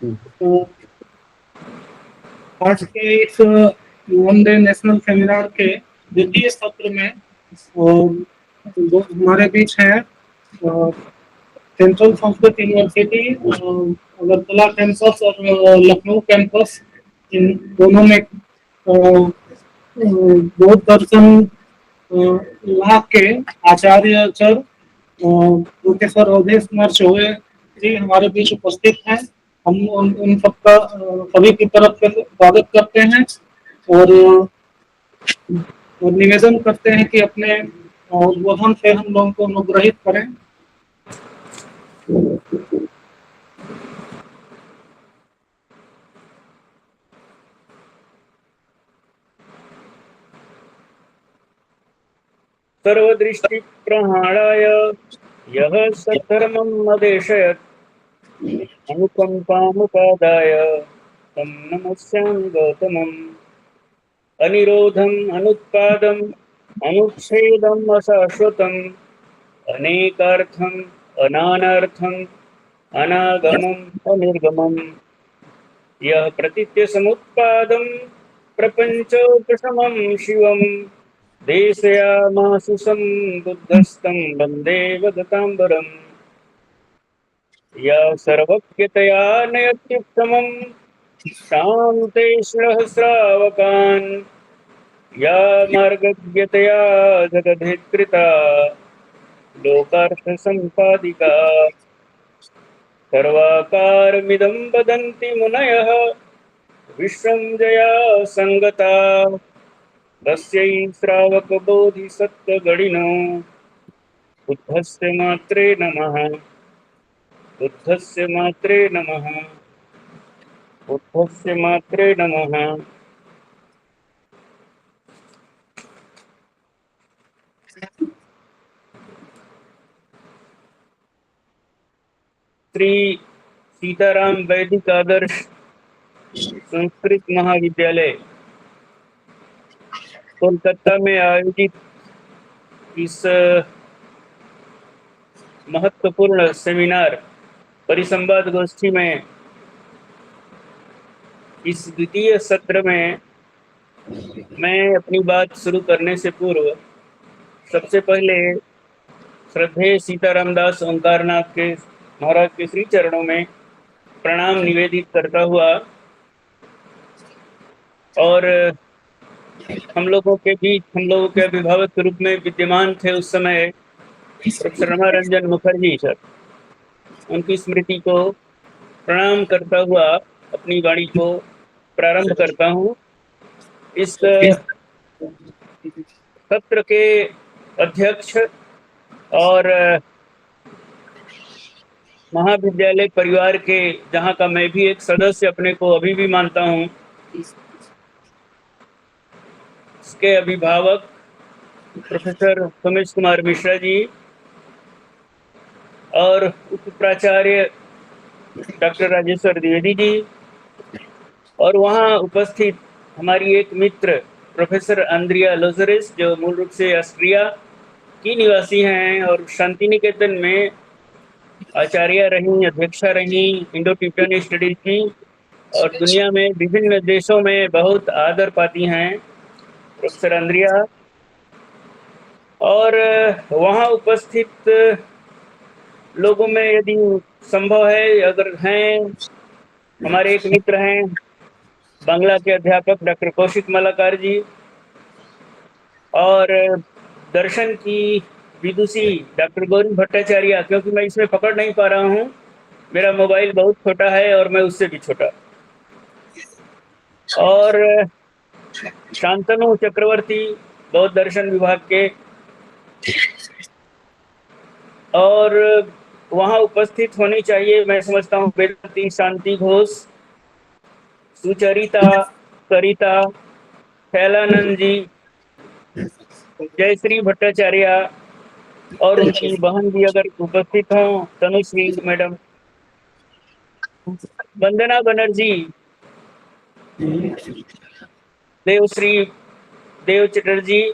तो आज के इस वनडे नेशनल सेमिनार के द्वितीय सत्र में जो हमारे बीच है central Sanskrit university Agartala campus और लखनऊ कैंपस, इन दोनों में बौद्ध दर्शन ला के आचार्य प्रोफेसर अवधेश कुमार चौबे जी हमारे बीच उपस्थित हैं। हम उन सबका सभी की तरफ से स्वागत करते हैं और निवेदन करते हैं कि अपने उद्बोधन से हम लोगों को अनुग्रहित करें। सर्वदृष्टि प्रहाणाय यः सद्धर्मम् अदेशयत् अनुकंपामुपादाय तं नमस्यामि गौतमम्। अनिरोधम् अनुत्पादम् अनुच्छेदम् अशाश्वतम् अनेकार्थम् अनानार्थम् अनागमम् अनिर्गमम् यः प्रतीत्य समुत्पादम् प्रपञ्चोपशमम् शिवम् देशयामासु सम्बुद्धस्तं वन्दे वदताम्बरम्। या सर्वज्ञतया नयत्युत्तमम् शान्तेश्वरः श्रावकान् या मार्गज्ञतया जगद्धिकृता लोकार्थसम्पादिका सर्वाकारमिदं वदन्ति मुनयः विश्वं जया सङ्गता तस्यै श्रावकबोधिसत्त्वगणिनो बुद्धस्य मात्रे नमः बुद्धस्य मात्रे नमः बुद्धस्य मात्रे नमः। श्री सीताराम वैदिक आदर्श संस्कृत महाविद्यालय कोलकाता में आयोजित इस महत्वपूर्ण सेमिनार परिसंवाद गोष्ठी में इस द्वितीय सत्र में मैं अपनी बात शुरू करने से पूर्व सबसे पहले श्रद्धेय सीताराम दास ओंकारनाथ के महाराज के श्री चरणों में प्रणाम निवेदित करता हुआ और हम लोगों के बीच हम लोगों के अभिभावक के रूप में विद्यमान थे उस समय प्रोफेसर रमारंजन मुखर्जी सर, उनकी स्मृति को प्रणाम करता हुआ अपनी वाणी को प्रारंभ करता हूँ। इस सत्र के अध्यक्ष और महाविद्यालय परिवार के, जहाँ का मैं भी एक सदस्य अपने को अभी भी मानता हूँ, इसके अभिभावक प्रोफेसर सोमेश कुमार मिश्रा जी और उप प्राचार्य डॉक्टर राजेश्वर द्विवेदी जी और वहाँ उपस्थित हमारी एक मित्र प्रोफेसर अंद्रिया लोजरेस, जो मूल रूप से ऑस्ट्रिया की निवासी हैं और शांति निकेतन में आचार्य रही, अध्यक्षा रही, इंडो तिब्बतन स्टडीज की और दुनिया में विभिन्न देशों में बहुत आदर पाती हैं प्रोफेसर अंद्रिया। और वहाँ उपस्थित लोगों में यदि संभव है, अगर हैं, हमारे एक मित्र हैं बांग्ला के अध्यापक डॉक्टर कौशिक मलाकार जी और दर्शन की विदुषी डॉक्टर गौरी भट्टाचार्य, क्योंकि मैं इसमें पकड़ नहीं पा रहा हूँ, मेरा मोबाइल बहुत छोटा है और मैं उससे भी छोटा, और शांतनु चक्रवर्ती बौद्ध दर्शन विभाग के, और वहाँ उपस्थित होनी चाहिए मैं समझता हूँ वेदांती शांति घोष, सुचरिता, सरिता, फैलानंद जी, जयश्री भट्टाचार्य और उनकी बहन भी अगर उपस्थित हों, तनुश्री मैडम, वंदना बनर्जी, देवश्री देव चटर्जी,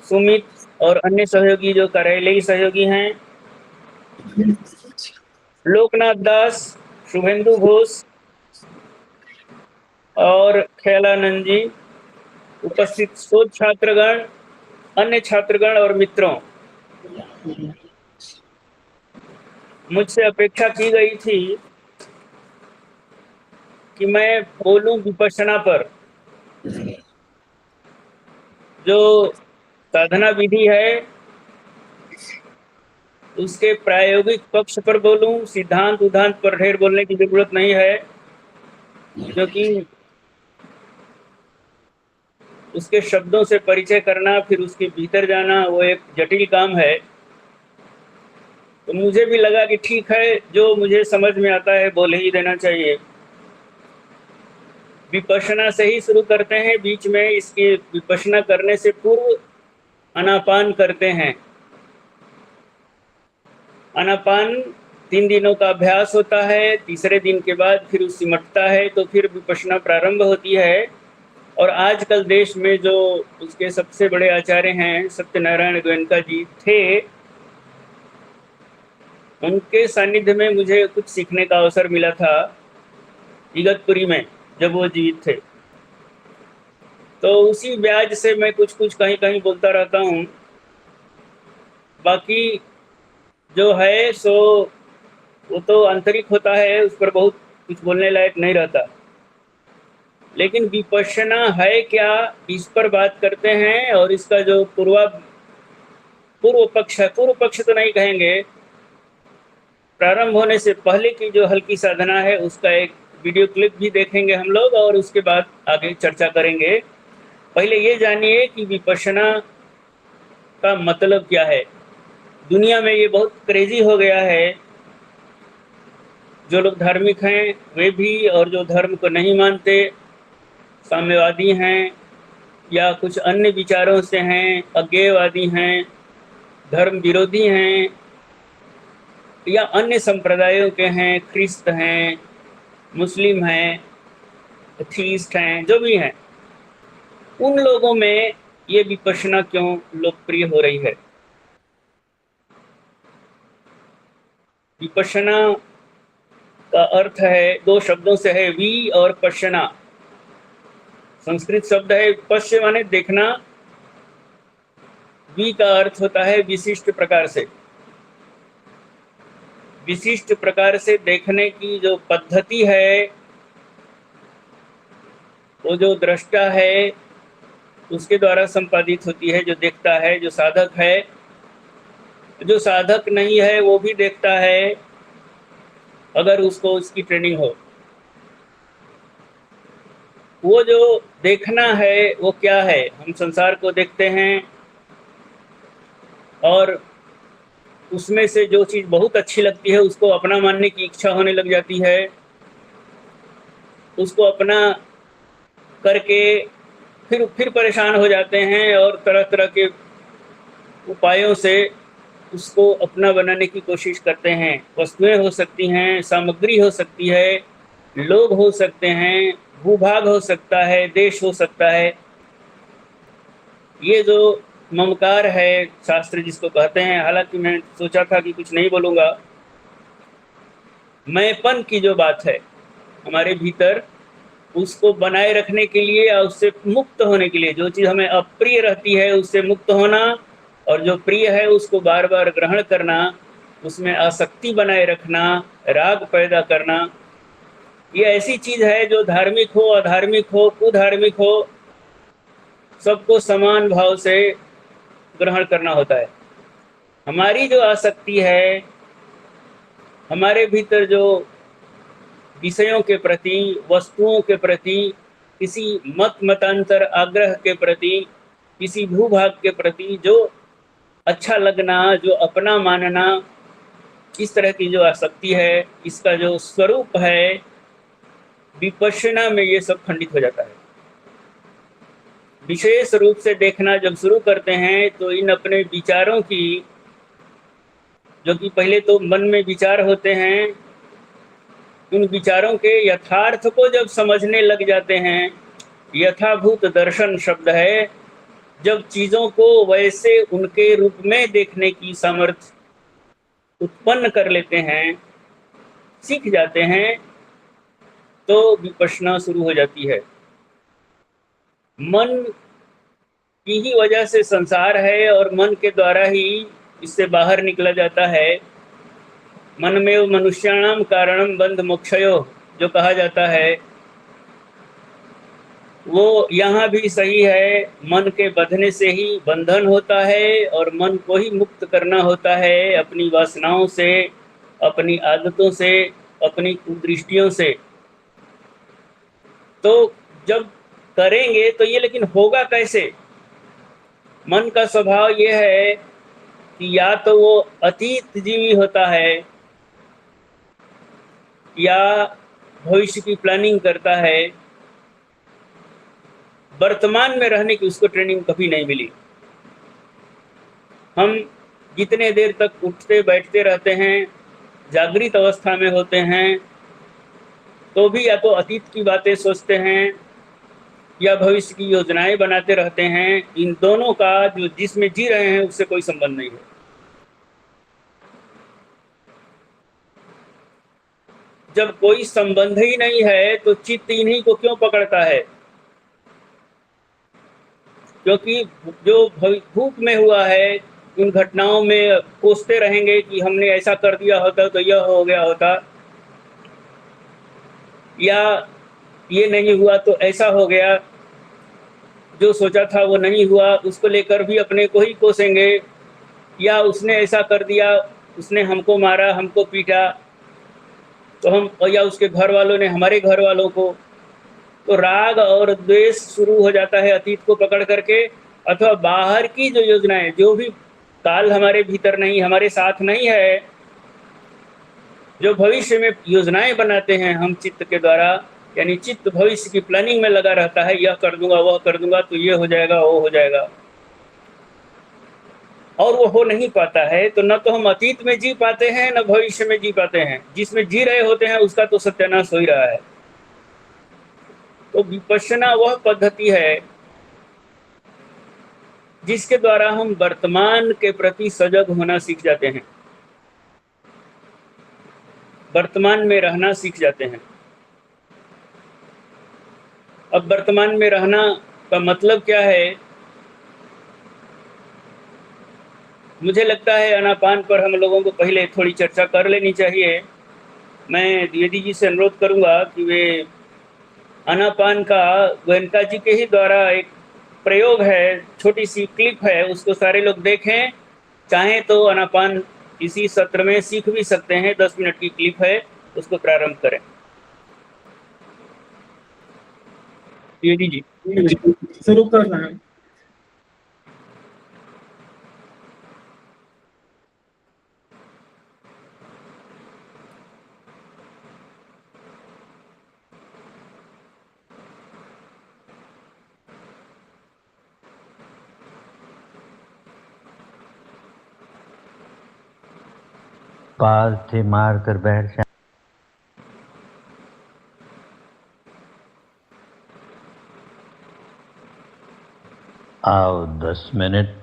सुमित और अन्य सहयोगी जो कार्यालयी सहयोगी हैं, लोकनाथ दास, शुभेंदु घोष, और ख्यालानंद जी, उपस्थित शोध छात्रगण, अन्य छात्रगण और मित्रों, मुझसे अपेक्षा की गई थी कि मैं बोलूं विपश्यना पर। जो साधना विधि है उसके प्रायोगिक पक्ष पर बोलूं, सिद्धांत उद्धांत पर ढेर बोलने की जरूरत नहीं है, क्योंकि उसके शब्दों से परिचय करना, फिर उसके भीतर जाना, वो एक जटिल काम है। तो मुझे भी लगा कि ठीक है, जो मुझे समझ में आता है बोल ही देना चाहिए। विपश्यना से ही शुरू करते हैं। बीच में इसकी विपश्यना करने से पूर्व आनापान करते हैं। आनापान 3 दिनों का अभ्यास होता है। तीसरे दिन के बाद फिर सिमटता है, तो फिर विपश्यना प्रारंभ होती है। और आजकल देश में जो उसके सबसे बड़े आचार्य हैं, सत्यनारायण गोयनका जी थे, उनके सानिध्य में मुझे कुछ सीखने का अवसर मिला था इगतपुरी में, जब वो जीवित थे। तो उसी ब्याज से मैं कुछ कुछ कहीं कहीं बोलता रहता हूँ। बाकी जो है सो वो तो आंतरिक होता है, उस पर बहुत कुछ बोलने लायक नहीं रहता। लेकिन विपश्यना है क्या, इस पर बात करते हैं। और इसका जो पूर्व पक्ष है, पूर्व पक्ष तो नहीं कहेंगे, प्रारंभ होने से पहले की जो हल्की साधना है उसका एक वीडियो क्लिप भी देखेंगे हम लोग, और उसके बाद आगे चर्चा करेंगे। पहले ये जानिए कि विपश्यना का मतलब क्या है। दुनिया में ये बहुत क्रेजी हो गया है। जो लोग धार्मिक हैं वे भी, और जो धर्म को नहीं मानते, साम्यवादी हैं या कुछ अन्य विचारों से हैं, अज्ञेयवादी हैं, धर्म विरोधी हैं, या अन्य संप्रदायों के हैं, ख्रिस्त हैं, मुस्लिम हैं, एथीस्ट हैं, जो भी हैं, उन लोगों में ये विपश्यना क्यों लोकप्रिय हो रही है। विपश्यना का अर्थ है, 2 शब्दों से है, वी और पश्यना। संस्कृत शब्द है पश्य माने देखना, वी का अर्थ होता है विशिष्ट प्रकार से। विशिष्ट प्रकार से देखने की जो पद्धति है, वो जो दृष्टा है उसके द्वारा संपादित होती है, जो देखता है, जो साधक है। जो साधक नहीं है वो भी देखता है, अगर उसको उसकी ट्रेनिंग हो। वो जो देखना है वो क्या है, हम संसार को देखते हैं और उसमें से जो चीज़ बहुत अच्छी लगती है उसको अपना मानने की इच्छा होने लग जाती है। उसको अपना करके फिर परेशान हो जाते हैं, और तरह तरह के उपायों से उसको अपना बनाने की कोशिश करते हैं। वस्तुएं हो सकती हैं, सामग्री हो सकती है, लोग हो सकते हैं, भूभाग हो सकता है, देश हो सकता है। ये जो ममकार है, शास्त्र जिसको कहते हैं, हालांकि मैं सोचा था कि कुछ नहीं बोलूँगा। मैंपन की जो बात है हमारे भीतर, उसको बनाए रखने के लिए और उससे मुक्त होने के लिए, जो चीज़ हमें अप्रिय रहती है उससे मुक्त होना, और जो प्रिय है उसको बार बार ग्रहण करना, उसमें आसक्ति बनाए रखना, राग पैदा करना, ये ऐसी चीज़ है जो धार्मिक हो, अधार्मिक हो, कुधार्मिक हो, सबको समान भाव से ग्रहण करना होता है। हमारी जो आसक्ति है, हमारे भीतर जो विषयों के प्रति, वस्तुओं के प्रति, किसी मतांतर आग्रह के प्रति, किसी भूभाग के प्रति जो अच्छा लगना, जो अपना मानना, इस तरह की जो आसक्ति है, इसका जो स्वरूप है, विपश्यना में ये सब खंडित हो जाता है। विशेष रूप से देखना जब शुरू करते हैं तो इन अपने विचारों की, जो कि पहले तो मन में विचार होते हैं, उन विचारों के यथार्थ को जब समझने लग जाते हैं। यथाभूत दर्शन शब्द है, जब चीज़ों को वैसे उनके रूप में देखने की सामर्थ्य उत्पन्न कर लेते हैं, सीख जाते हैं, तो विपश्यना शुरू हो जाती है। मन की ही वजह से संसार है और मन के द्वारा ही इससे बाहर निकला जाता है। मन में मनुष्याणाम कारणम बंध मोक्षयो जो कहा जाता है वो यहाँ भी सही है। मन के बंधने से ही बंधन होता है और मन को ही मुक्त करना होता है अपनी वासनाओं से, अपनी आदतों से, अपनी कुदृष्टियों से। तो जब करेंगे तो ये लेकिन होगा कैसे? मन का स्वभाव ये है कि या तो वो अतीत जीवी होता है या भविष्य की प्लानिंग करता है। वर्तमान में रहने की उसको ट्रेनिंग कभी नहीं मिली। हम जितने देर तक उठते बैठते रहते हैं, जागृत अवस्था में होते हैं, तो भी या तो अतीत की बातें सोचते हैं या भविष्य की योजनाएं बनाते रहते हैं। इन दोनों का जो जिसमें जी रहे हैं उससे कोई संबंध नहीं है। जब कोई संबंध ही नहीं है तो चित्त इन्हीं को क्यों पकड़ता है? क्योंकि जो भूख में हुआ है उन घटनाओं में कोसते रहेंगे कि हमने ऐसा कर दिया होता तो यह हो गया होता, या ये नहीं हुआ तो ऐसा हो गया, जो सोचा था वो नहीं हुआ उसको लेकर भी अपने को ही कोसेंगे, या उसने ऐसा कर दिया, उसने हमको मारा, हमको पीटा, तो हम, या उसके घर वालों ने हमारे घर वालों को। तो राग और द्वेष शुरू हो जाता है अतीत को पकड़ करके, अथवा बाहर की जो योजनाएं, जो भी काल हमारे भीतर नहीं, हमारे साथ नहीं है, जो भविष्य में योजनाएं बनाते हैं हम चित्त के द्वारा, यानी चित्त भविष्य की प्लानिंग में लगा रहता है, यह कर दूंगा, वह कर दूंगा, तो ये हो जाएगा, वो हो जाएगा, और वो हो नहीं पाता है। तो न तो हम अतीत में जी पाते हैं न भविष्य में जी पाते हैं। जिसमें जी रहे होते हैं उसका तो सत्यानाश हो ही रहा है। तो विपश्यना वह पद्धति है जिसके द्वारा हम वर्तमान के प्रति सजग होना सीख जाते हैं, वर्तमान में रहना सीख जाते हैं। अब वर्तमान में रहना का मतलब क्या है? मुझे लगता है आनापान पर हम लोगों को पहले थोड़ी चर्चा कर लेनी चाहिए। मैं द्विवेदी जी से अनुरोध करूंगा कि वे आनापान का गोयनका जी के ही द्वारा एक प्रयोग है, छोटी सी क्लिप है, उसको सारे लोग देखें। चाहें तो आनापान इसी सत्र में सीख भी सकते हैं। 10 मिनट की क्लिप है, उसको प्रारंभ करें। द्विवेदी जी शुरू कर रहे हैं। पाल से मार कर बैठ जाए। आओ 10 मिनट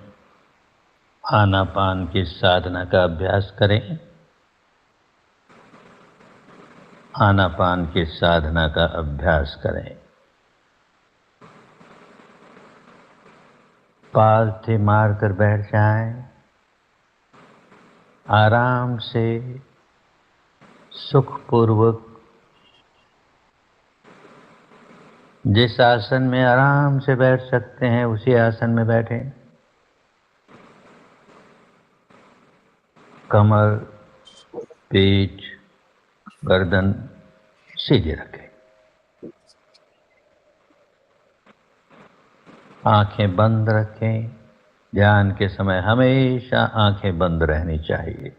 आनापान की साधना का अभ्यास करें। आनापान की साधना का अभ्यास करें। पाल से मार कर बैठ जाएं। आराम से सुखपूर्वक जिस आसन में आराम से बैठ सकते हैं उसी आसन में बैठें। कमर, पीठ, गर्दन सीधे रखें। आंखें बंद रखें। ध्यान के समय हमेशा आंखें बंद रहनी चाहिए।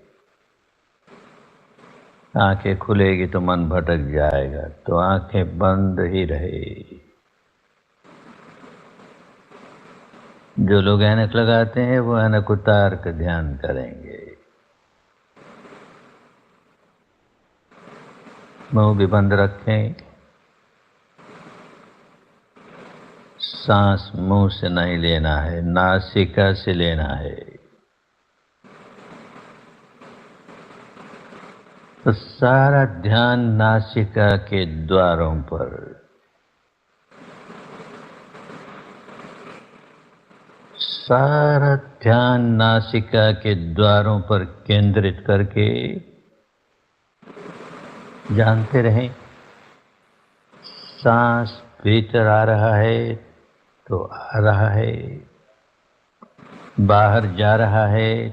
आंखें खुलेगी तो मन भटक जाएगा, तो आंखें बंद ही रहे। जो लोग ऐनक लगाते हैं वो ऐनक उतार कर ध्यान करेंगे। मुंह भी बंद रखें। सांस मुंह से नहीं लेना है, नासिका से लेना है। तो सारा ध्यान नासिका के द्वारों पर, सारा ध्यान नासिका के द्वारों पर केंद्रित करके जानते रहें, सांस भीतर आ रहा है तो आ रहा है, बाहर जा रहा है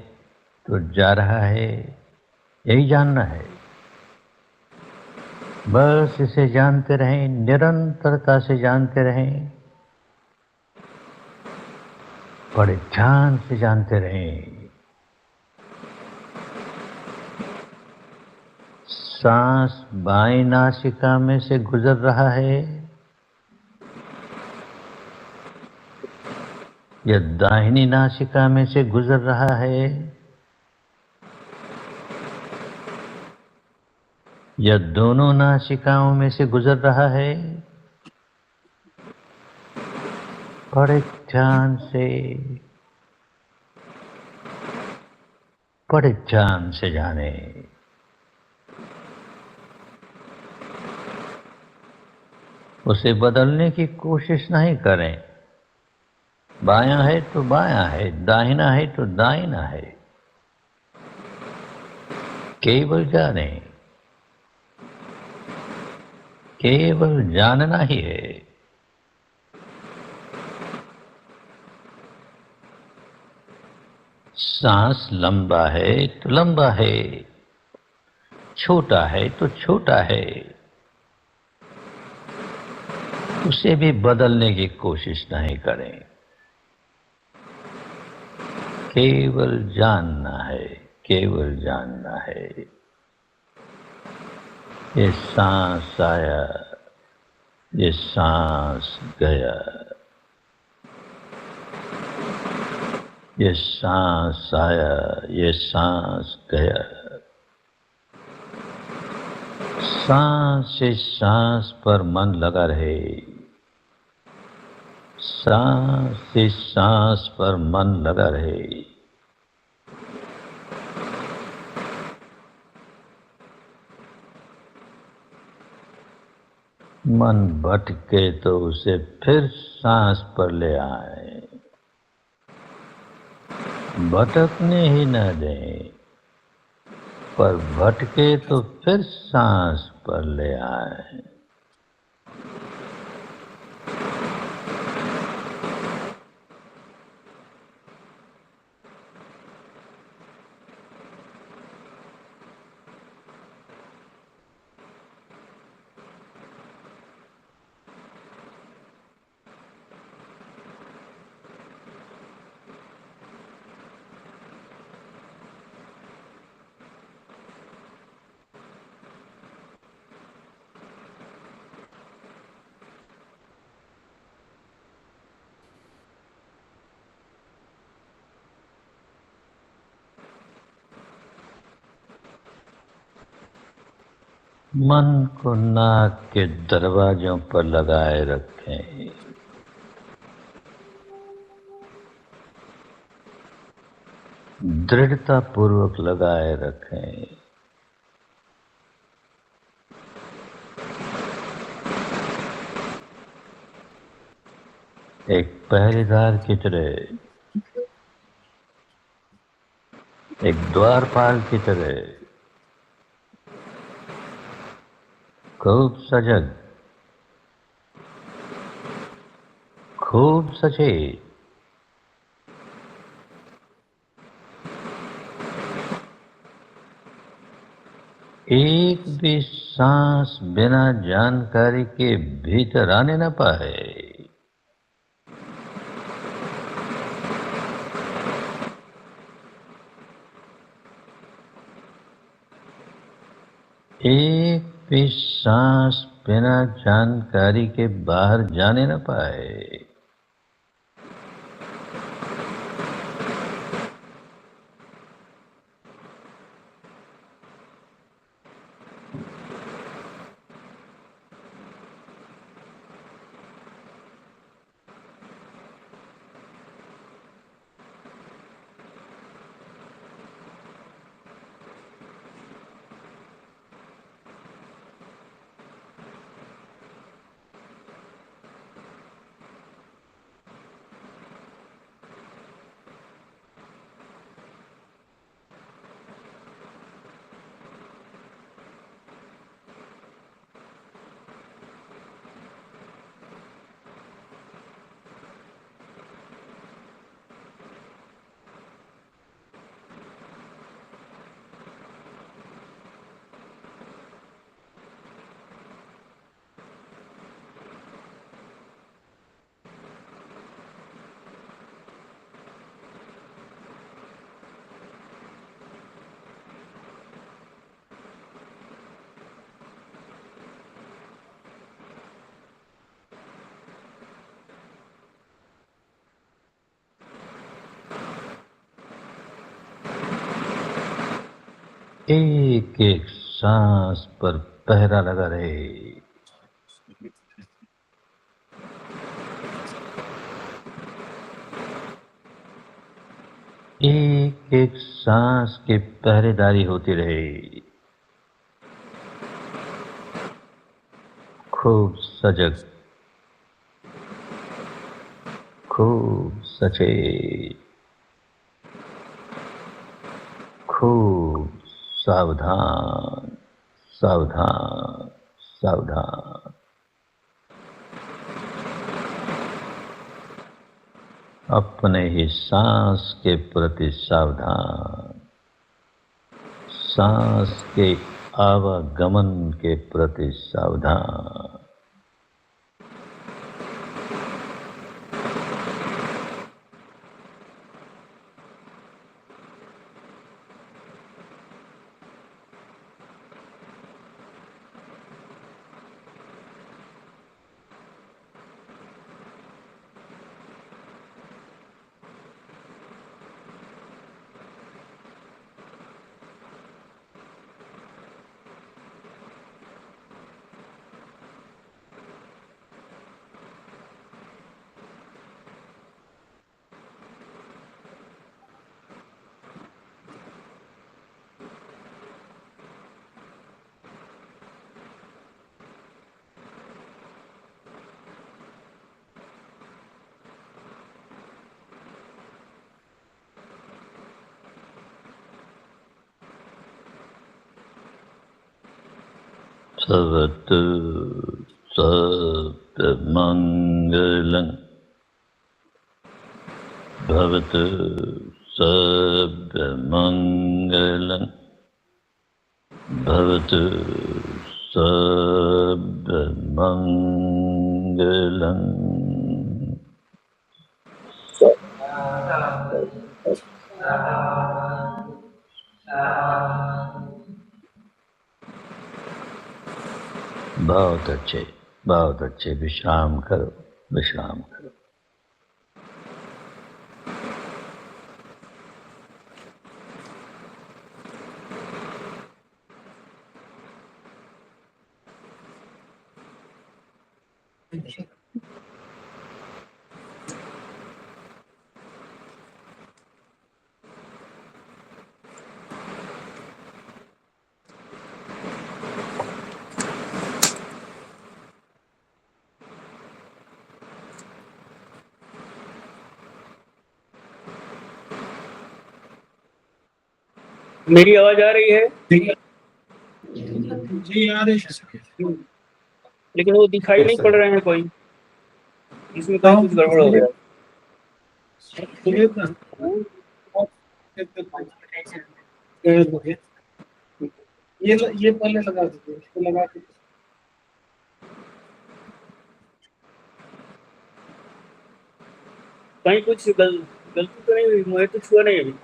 तो जा रहा है, यही जानना है। बस इसे जानते रहें, निरंतरता से जानते रहें, बड़े ध्यान से जानते रहें। सांस बाएं नासिका में से गुजर रहा है या दाहिनी नासिका में से गुजर रहा है, या दोनों नासिकाओं में से गुजर रहा है, बड़े ध्यान से, बड़े ध्यान से जाने। उसे बदलने की कोशिश नहीं करें। बायां है तो बायां है, दाहिना है तो दाहिना है, केवल जाने, केवल जानना ही है। सांस लंबा है तो लंबा है, छोटा है तो छोटा है, उसे भी बदलने की कोशिश नहीं करें। केवल जानना है, केवल जानना है। ये सांस आया, ये सांस गया, ये सांस आया, ये सांस गया। सांस से सांस पर मन लगा रहे, सांस से सांस पर मन लगा रहे। मन भटके तो उसे फिर सांस पर ले आए, भटकने ही न दें, पर भटके तो फिर सांस पर ले आए। मन को नाक के दरवाजों पर लगाए रखें। दृढ़ता पूर्वक लगाए रखें। एक पहरेदार की तरह, एक द्वारपाल की तरह, खूब सजग, खूब सचेत, एक भी सांस बिना जानकारी के भीतर आने न पाए। एक भी सांस बिना जानकारी के बाहर जाने न पाए। एक एक सांस पर पहरा लगा रहे। एक एक सांस की पहरेदारी होती रहे। खूब सजग, खूब सचेत, खूब सावधान, सावधान, सावधान। अपने ही सांस के प्रति सावधान, सांस के आवागमन के प्रति सावधान। भवतु सर्वमङ्गलं, भवतु सर्वमङ्गलं, भवतु सर्वमङ्गलम्। बहुत अच्छे, बहुत अच्छे। विश्राम करो, विश्राम करो। मेरी आवाज आ रही है? जी आ रही है। लेकिन वो दिखाई नहीं पड़ रहे हैं कोई, इसमें कहीं कुछ गड़बड़ हो गया। ये पहले लगा दीजिए, इसको लगा के कहीं कुछ गलती तो नहीं हुई? मुझे तो छुआ नहीं अभी।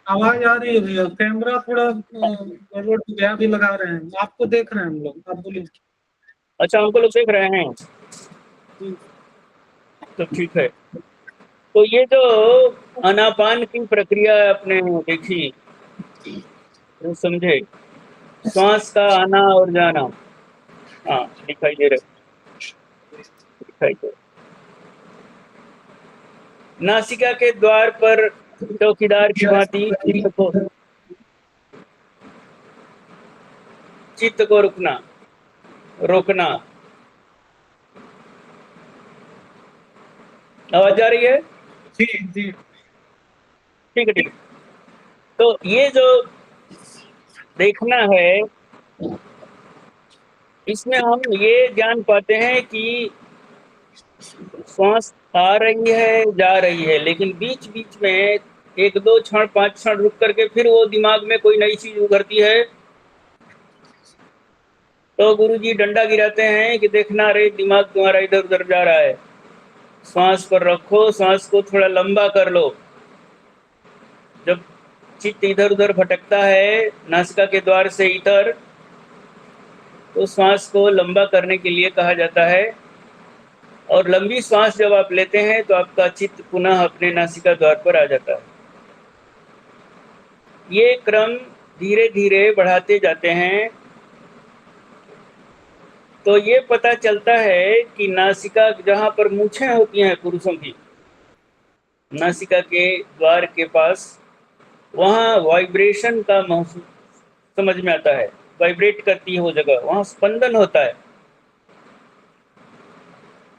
आवाज आ रही है भैया। कैमरा थोड़ा गड़बड़ हो गया, अभी लगा रहे हैं। आपको देख रहे हैं हम लोग, आप बोलिए। अच्छा, हमको लोग देख रहे हैं, तो ठीक है। तो ये जो आनापान की प्रक्रिया आपने देखी, तो समझे, श्वास का आना और जाना। हाँ, दिखाई दे रहा, दिखाई दे रहा। नासिका के द्वार पर चौकीदार की भांति चित्त को रोकना। आवाज आ रही है? जी जी ठीक है, ठीक है। तो ये जो देखना है, इसमें हम ये जान पाते हैं कि श्वास आ रही है, जा रही है, लेकिन बीच बीच में 1-2 क्षण, 5 क्षण रुक करके फिर वो दिमाग में कोई नई चीज उभरती है, तो गुरुजी डंडा गिराते हैं कि देखना रे, दिमाग तुम्हारा इधर उधर जा रहा है, श्वास पर रखो, श्वास को थोड़ा लंबा कर लो। जब चित्त इधर उधर भटकता है नासिका के द्वार से इधर, तो श्वास को लंबा करने के लिए कहा जाता है। और लंबी श्वास जब आप लेते हैं तो आपका चित्त पुनः अपने नासिका द्वार पर आ जाता है। ये क्रम धीरे धीरे बढ़ाते जाते हैं तो ये पता चलता है कि नासिका जहाँ पर मूछें होती हैं पुरुषों की, नासिका के द्वार के पास, वहाँ वाइब्रेशन का महसूस समझ में आता है। वाइब्रेट करती है वो जगह, वहाँ स्पंदन होता है।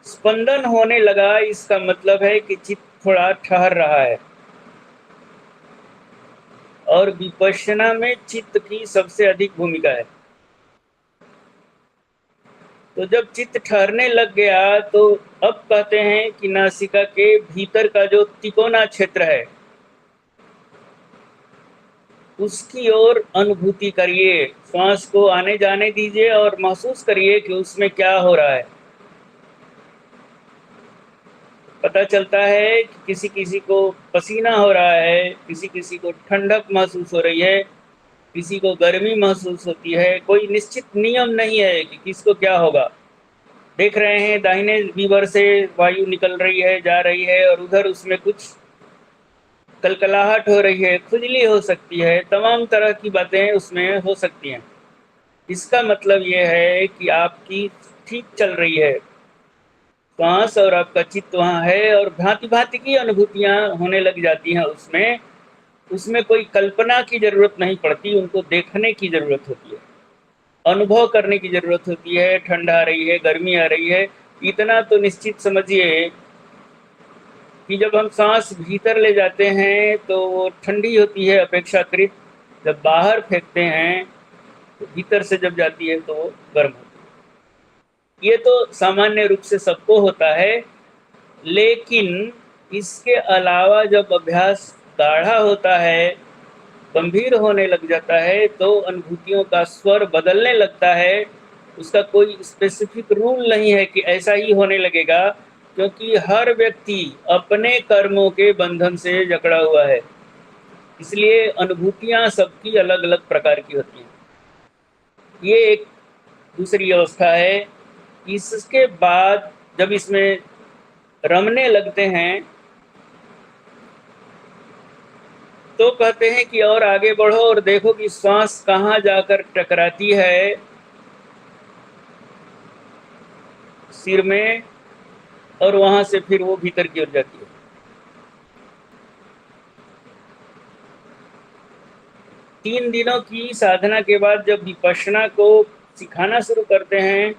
स्पंदन होने लगा, इसका मतलब है कि चित्त थोड़ा ठहर रहा है। और विपश्यना में चित्त की सबसे अधिक भूमिका है। तो जब चित्त ठहरने लग गया तो अब कहते हैं कि नासिका के भीतर का जो तिकोना क्षेत्र है उसकी ओर अनुभूति करिए, श्वास को आने जाने दीजिए और महसूस करिए कि उसमें क्या हो रहा है। पता चलता है कि किसी किसी को पसीना हो रहा है, किसी किसी को ठंडक महसूस हो रही है, किसी को गर्मी महसूस होती है। कोई निश्चित नियम नहीं है कि किसको क्या होगा। देख रहे हैं दाहिने लीवर से वायु निकल रही है, जा रही है, और उधर उसमें कुछ कलकलाहट हो रही है, खुजली हो सकती है, तमाम तरह की बातें उसमें हो सकती हैं। इसका मतलब ये है कि आपकी ठीक चल रही है श्वास और आपका चित्त वहाँ है, और भांति भांति की अनुभूतियाँ होने लग जाती हैं उसमें। उसमें कोई कल्पना की जरूरत नहीं पड़ती, उनको देखने की जरूरत होती है, अनुभव करने की जरूरत होती है। ठंड आ रही है, गर्मी आ रही है, इतना तो निश्चित समझिए कि जब हम सांस भीतर ले जाते हैं तो वो ठंडी होती है अपेक्षाकृत, जब बाहर फेंकते हैं तो भीतर से जब जाती है तो वो गर्म होती है। ये तो सामान्य रूप से सबको होता है, लेकिन इसके अलावा जब अभ्यास गाढ़ा होता है, गंभीर होने लग जाता है, तो अनुभूतियों का स्वर बदलने लगता है। उसका कोई स्पेसिफिक रूल नहीं है कि ऐसा ही होने लगेगा, क्योंकि हर व्यक्ति अपने कर्मों के बंधन से जकड़ा हुआ है। इसलिए अनुभूतियां सबकी अलग अलग प्रकार की होती हैं। ये एक दूसरी अवस्था है। इसके बाद जब इसमें रमने लगते हैं तो कहते हैं कि और आगे बढ़ो और देखो कि श्वास कहाँ जाकर टकराती है सिर में, और वहां से फिर वो भीतर की ओर जाती है। 3 दिनों की साधना के बाद जब विपश्यना को सिखाना शुरू करते हैं,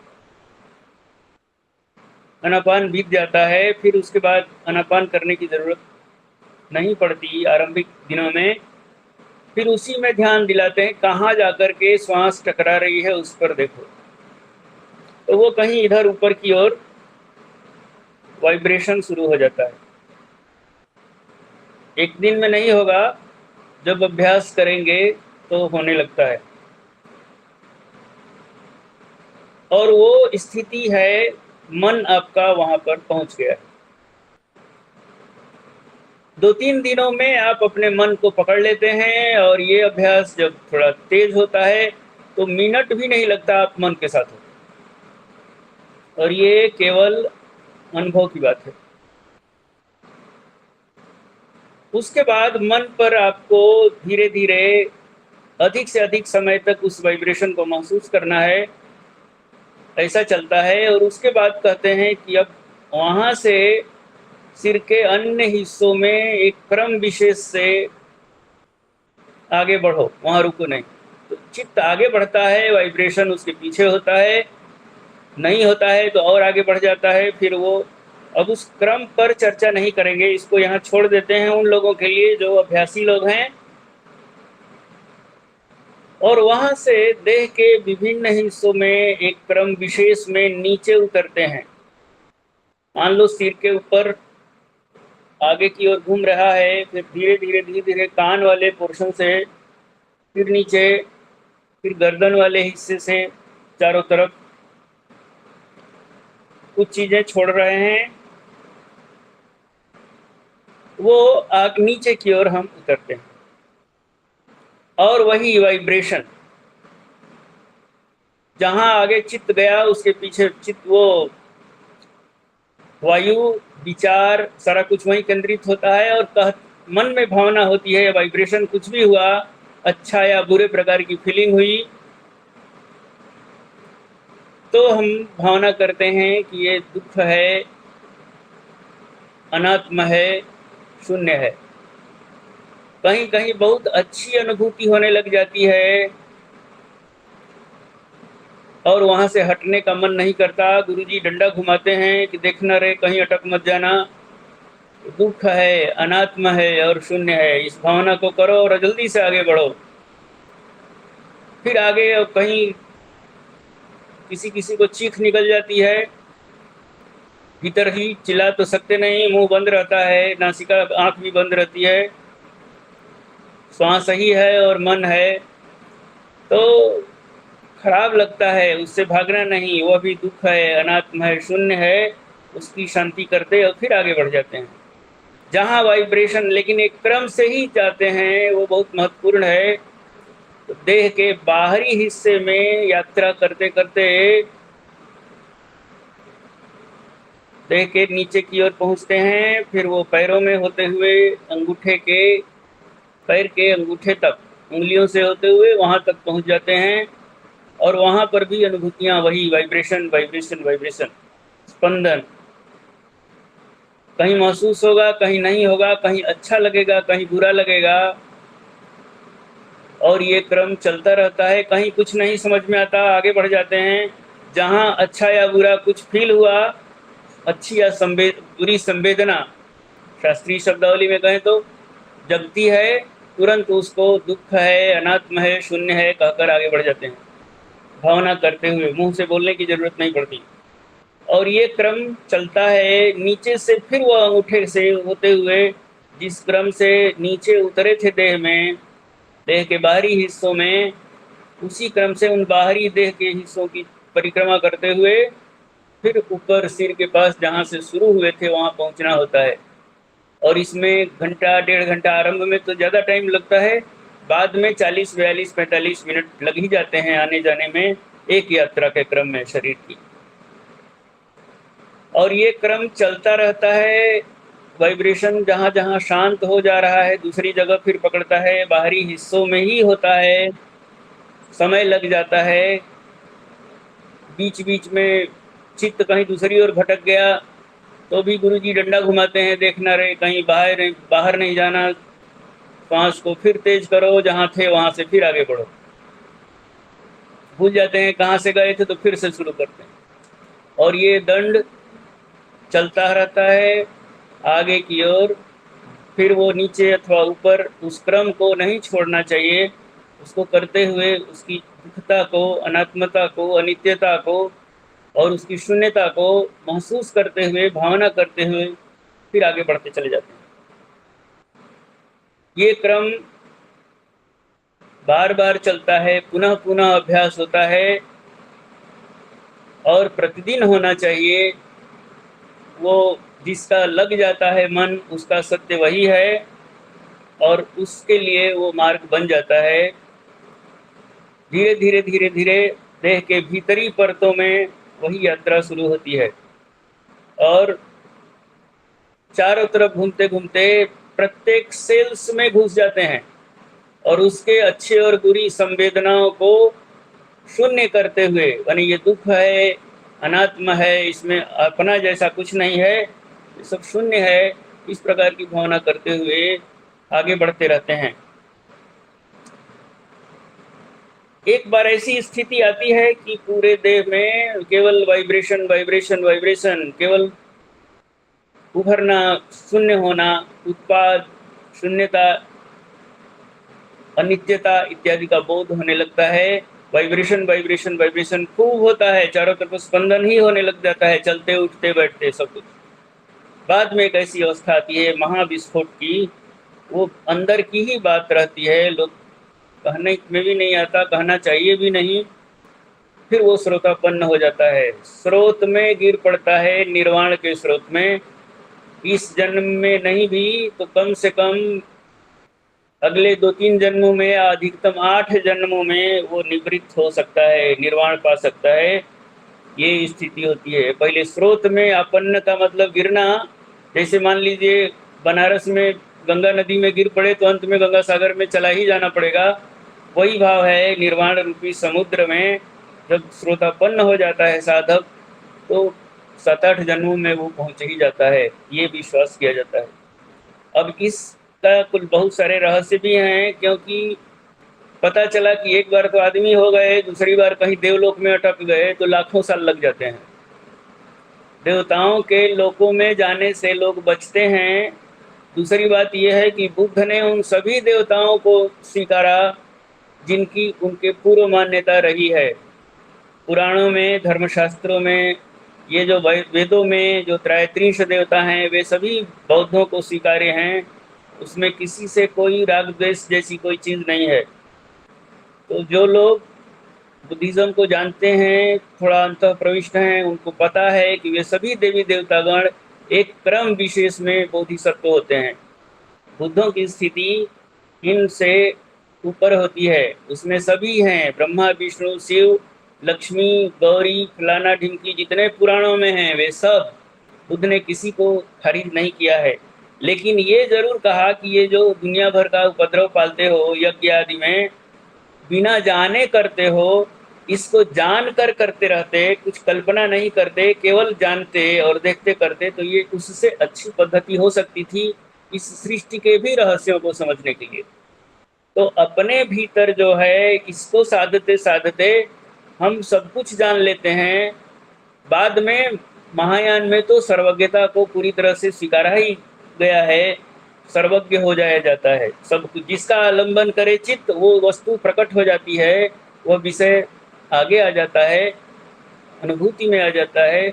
अनापान बीत जाता है, फिर उसके बाद अनापान करने की जरूरत नहीं पड़ती आरंभिक दिनों में। फिर उसी में ध्यान दिलाते हैं, कहाँ जाकर के श्वास टकरा रही है उस पर देखो। तो वो कहीं इधर ऊपर की ओर वाइब्रेशन शुरू हो जाता है। एक दिन में नहीं होगा, जब अभ्यास करेंगे तो होने लगता है। और वो स्थिति है, मन आपका वहां पर पहुंच गया है। 2-3 दिनों में आप अपने मन को पकड़ लेते हैं, और ये अभ्यास जब थोड़ा तेज होता है तो मिनट भी नहीं लगता आप मन के साथ हो। और ये केवल अनुभव की बात है। उसके बाद मन पर आपको धीरे धीरे अधिक से अधिक समय तक उस वाइब्रेशन को महसूस करना है। ऐसा चलता है, और उसके बाद कहते हैं कि अब वहाँ से सिर के अन्य हिस्सों में एक क्रम विशेष से आगे बढ़ो, वहाँ रुको नहीं। तो चित्त आगे बढ़ता है, वाइब्रेशन उसके पीछे होता है, नहीं होता है तो और आगे बढ़ जाता है। फिर वो, अब उस क्रम पर चर्चा नहीं करेंगे, इसको यहाँ छोड़ देते हैं उन लोगों के लिए जो अभ्यासी लोग हैं। और वहाँ से देह के विभिन्न हिस्सों में एक क्रम विशेष में नीचे उतरते हैं। मान लो सिर के ऊपर आगे की ओर घूम रहा है, फिर धीरे धीरे कान वाले पोर्शन से फिर नीचे, फिर गर्दन वाले हिस्से से चारों तरफ कुछ चीजें छोड़ रहे हैं। वो आग नीचे की ओर हम उतरते हैं, और वही वाइब्रेशन जहां आगे चित्त गया उसके पीछे चित्त, वो वायु, विचार, सारा कुछ वहीं केंद्रित होता है। और मन में भावना होती है, वाइब्रेशन कुछ भी हुआ, अच्छा या बुरे प्रकार की फीलिंग हुई, तो हम भावना करते हैं कि ये दुख है, अनात्म है, शून्य है। कहीं कहीं बहुत अच्छी अनुभूति होने लग जाती है और वहां से हटने का मन नहीं करता। गुरुजी डंडा घुमाते हैं कि देखना रे, कहीं अटक मत जाना, दुख है, अनात्म है और शून्य है। इस भावना को करो और जल्दी से आगे बढ़ो। फिर आगे कहीं किसी किसी को चीख निकल जाती है, भीतर ही चिल्ला तो सकते नहीं, मुंह बंद रहता है, नासिका आंख भी बंद रहती है, श्वास ही है और मन है, तो खराब लगता है। उससे भागना नहीं, वो भी दुख है, अनात्म है, शून्य है, उसकी शांति करते और फिर आगे बढ़ जाते हैं। जहाँ वाइब्रेशन लेकिन एक क्रम से ही जाते हैं, वो बहुत महत्वपूर्ण है। तो देह के बाहरी हिस्से में यात्रा करते करते देह के नीचे की ओर पहुंचते हैं, फिर वो पैरों में होते हुए पैर के अंगूठे तक, उंगलियों से होते हुए वहां तक पहुंच जाते हैं। और वहां पर भी अनुभूतियां वही वाइब्रेशन वाइब्रेशन वाइब्रेशन, स्पंदन। कहीं महसूस होगा, कहीं नहीं होगा, कहीं अच्छा लगेगा, कहीं बुरा लगेगा, और ये क्रम चलता रहता है। कहीं कुछ नहीं समझ में आता, आगे बढ़ जाते हैं। जहां अच्छा या बुरा कुछ फील हुआ, अच्छी या बुरी संवेदना, शास्त्रीय शब्दावली में कहें तो जगती है, तुरंत उसको दुख है, अनात्म है, शून्य है कहकर आगे बढ़ जाते हैं, भावना करते हुए। मुंह से बोलने की जरूरत नहीं पड़ती। और ये क्रम चलता है नीचे से, फिर वो अंगूठे से होते हुए जिस क्रम से नीचे उतरे थे देह में, देह के बाहरी हिस्सों में, उसी क्रम से उन बाहरी देह के हिस्सों की परिक्रमा करते हुए फिर ऊपर सिर के पास जहाँ से शुरू हुए थे वहाँ पहुँचना होता है। और इसमें घंटा 1.5 घंटा, आरंभ में तो ज़्यादा टाइम लगता है, बाद में 40, 42, 45 मिनट लग ही जाते हैं आने जाने में, एक यात्रा के क्रम में शरीर की। और ये क्रम चलता रहता है। वाइब्रेशन जहाँ जहाँ शांत हो जा रहा है, दूसरी जगह फिर पकड़ता है, बाहरी हिस्सों में ही होता है, समय लग जाता है। बीच बीच में चित्त कहीं दूसरी ओर भटक गया तो भी गुरुजी डंडा घुमाते हैं, देखना रे, कहीं बाहर नहीं जाना, श्वास को फिर तेज करो, जहाँ थे वहाँ से फिर आगे बढ़ो। भूल जाते हैं कहाँ से गए थे तो फिर से शुरू करते हैं। और ये दंड चलता रहता है आगे की ओर। फिर वो नीचे अथवा ऊपर, उस क्रम को नहीं छोड़ना चाहिए। उसको करते हुए उसकी दुखता को, अनात्मता को, अनित्यता को और उसकी शून्यता को महसूस करते हुए, भावना करते हुए फिर आगे बढ़ते चले जाते हैं। ये क्रम बार बार चलता है, पुनः पुनः अभ्यास होता है और प्रतिदिन होना चाहिए। वो जिसका लग जाता है मन, उसका सत्य वही है और उसके लिए वो मार्ग बन जाता है। धीरे धीरे धीरे धीरे देह के भीतरी परतों में वही यात्रा शुरू होती है और चारों तरफ घूमते घूमते प्रत्येक सेल्स में घुस जाते हैं और उसके अच्छे और बुरी संवेदनाओं को शून्य करते हुए, यानी ये दुख है, अनात्म है, इसमें अपना जैसा कुछ नहीं है, ये सब शून्य है, इस प्रकार की भावना करते हुए आगे बढ़ते रहते हैं। एक बार ऐसी स्थिति आती है कि पूरे देह में केवल वाइब्रेशन वाइब्रेशन वाइब्रेशन, केवल उभरना, शून्य होना, उत्पाद, शून्यता, अनित्यता इत्यादि का बोध होने लगता है। वाइब्रेशन वाइब्रेशन वाइब्रेशन खूब होता है, चारों तरफ स्पंदन ही होने लग जाता है, चलते उठते बैठते सब कुछ। बाद में एक ऐसी अवस्था आती है महाविस्फोट की, वो अंदर की ही बात रहती है, लोग कहने में भी नहीं आता, कहना चाहिए भी नहीं। फिर वो स्रोतापन्न हो जाता है, स्रोत में गिर पड़ता है, निर्वाण के स्रोत में। इस जन्म में नहीं भी तो कम से कम अगले 2-3 जन्मों में या अधिकतम 8 जन्मों में वो निवृत्त हो सकता है, निर्वाण पा सकता है। ये स्थिति होती है। पहले स्रोत में आपन्न का मतलब गिरना, जैसे मान लीजिए बनारस में गंगा नदी में गिर पड़े तो अंत में गंगा सागर में चला ही जाना पड़ेगा, वही भाव है निर्वाण रूपी समुद्र में। जब श्रोतापन्न हो जाता है साधक तो 7-8 जन्मों में वो पहुंच ही जाता है, ये विश्वास किया जाता है। अब इसका कुल बहुत सारे रहस्य भी हैं, क्योंकि पता चला कि एक बार तो आदमी हो गए, दूसरी बार कहीं देवलोक में अटक गए तो लाखों साल लग जाते हैं। देवताओं के लोकों में जाने से लोग बचते हैं। दूसरी बात यह है कि बुद्ध ने उन सभी देवताओं को स्वीकारा जिनकी उनके पूर्व मान्यता रही है। पुराणों में, धर्मशास्त्रों में, ये जो वेदों में जो त्रैत्रिंश देवता हैं वे सभी बौद्धों को स्वीकार्य हैं। उसमें किसी से कोई राग द्वेष जैसी कोई चीज़ नहीं है। तो जो लोग बुद्धिज़्म को जानते हैं, थोड़ा अंतः प्रविष्ट हैं, उनको पता है कि वे सभी देवी देवतागण एक क्रम विशेष में बोधिसत्व होते हैं। बुद्धों की स्थिति इनसे ऊपर होती है, उसमें सभी हैं, ब्रह्मा विष्णु शिव लक्ष्मी गौरी फलाना ढिमकी जितने पुराणों में हैं वे सब, बुद्ध ने किसी को खारिज नहीं किया है। लेकिन ये जरूर कहा कि ये जो दुनिया भर का उपद्रव पालते हो यज्ञ आदि में, बिना जाने करते हो, इसको जान कर करते रहते, कुछ कल्पना नहीं करते, केवल जानते और देखते करते, तो ये उससे अच्छी पद्धति हो सकती थी इस सृष्टि के भी रहस्यों को समझने के लिए। तो अपने भीतर जो है इसको साधते साधते हम सब कुछ जान लेते हैं। बाद में महायान में तो सर्वज्ञता को पूरी तरह से स्वीकारा ही गया है, सर्वज्ञ हो जाया जाता है। सब कुछ जिसका आलंबन करे चित्त, वो वस्तु प्रकट हो जाती है, वह विषय आगे आ जाता है, अनुभूति में आ जाता है,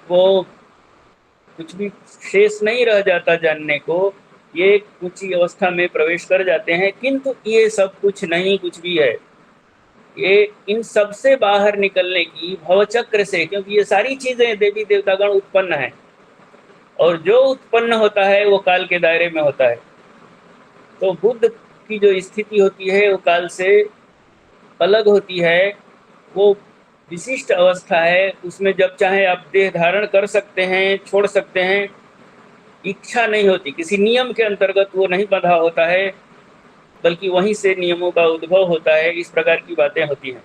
वो कुछ भी शेष नहीं रह जाता जानने को। ये ऊंची अवस्था में प्रवेश कर जाते हैं, किंतु ये सब कुछ नहीं कुछ भी है। ये इन सब से बाहर निकलने की भवचक्र से, क्योंकि ये सारी चीजें देवी देवतागण उत्पन्न हैं और जो उत्पन्न होता है वो काल के दायरे में होता है। तो बुद्ध की जो स्थिति होती है वो काल से अलग होती है, वो विशिष्ट अवस्था है। उसमें जब चाहे आप देह धारण कर सकते हैं, छोड़ सकते हैं, इच्छा नहीं होती, किसी नियम के अंतर्गत वो नहीं बंधा होता है, बल्कि वहीं से नियमों का उद्भव होता है। इस प्रकार की बातें होती हैं।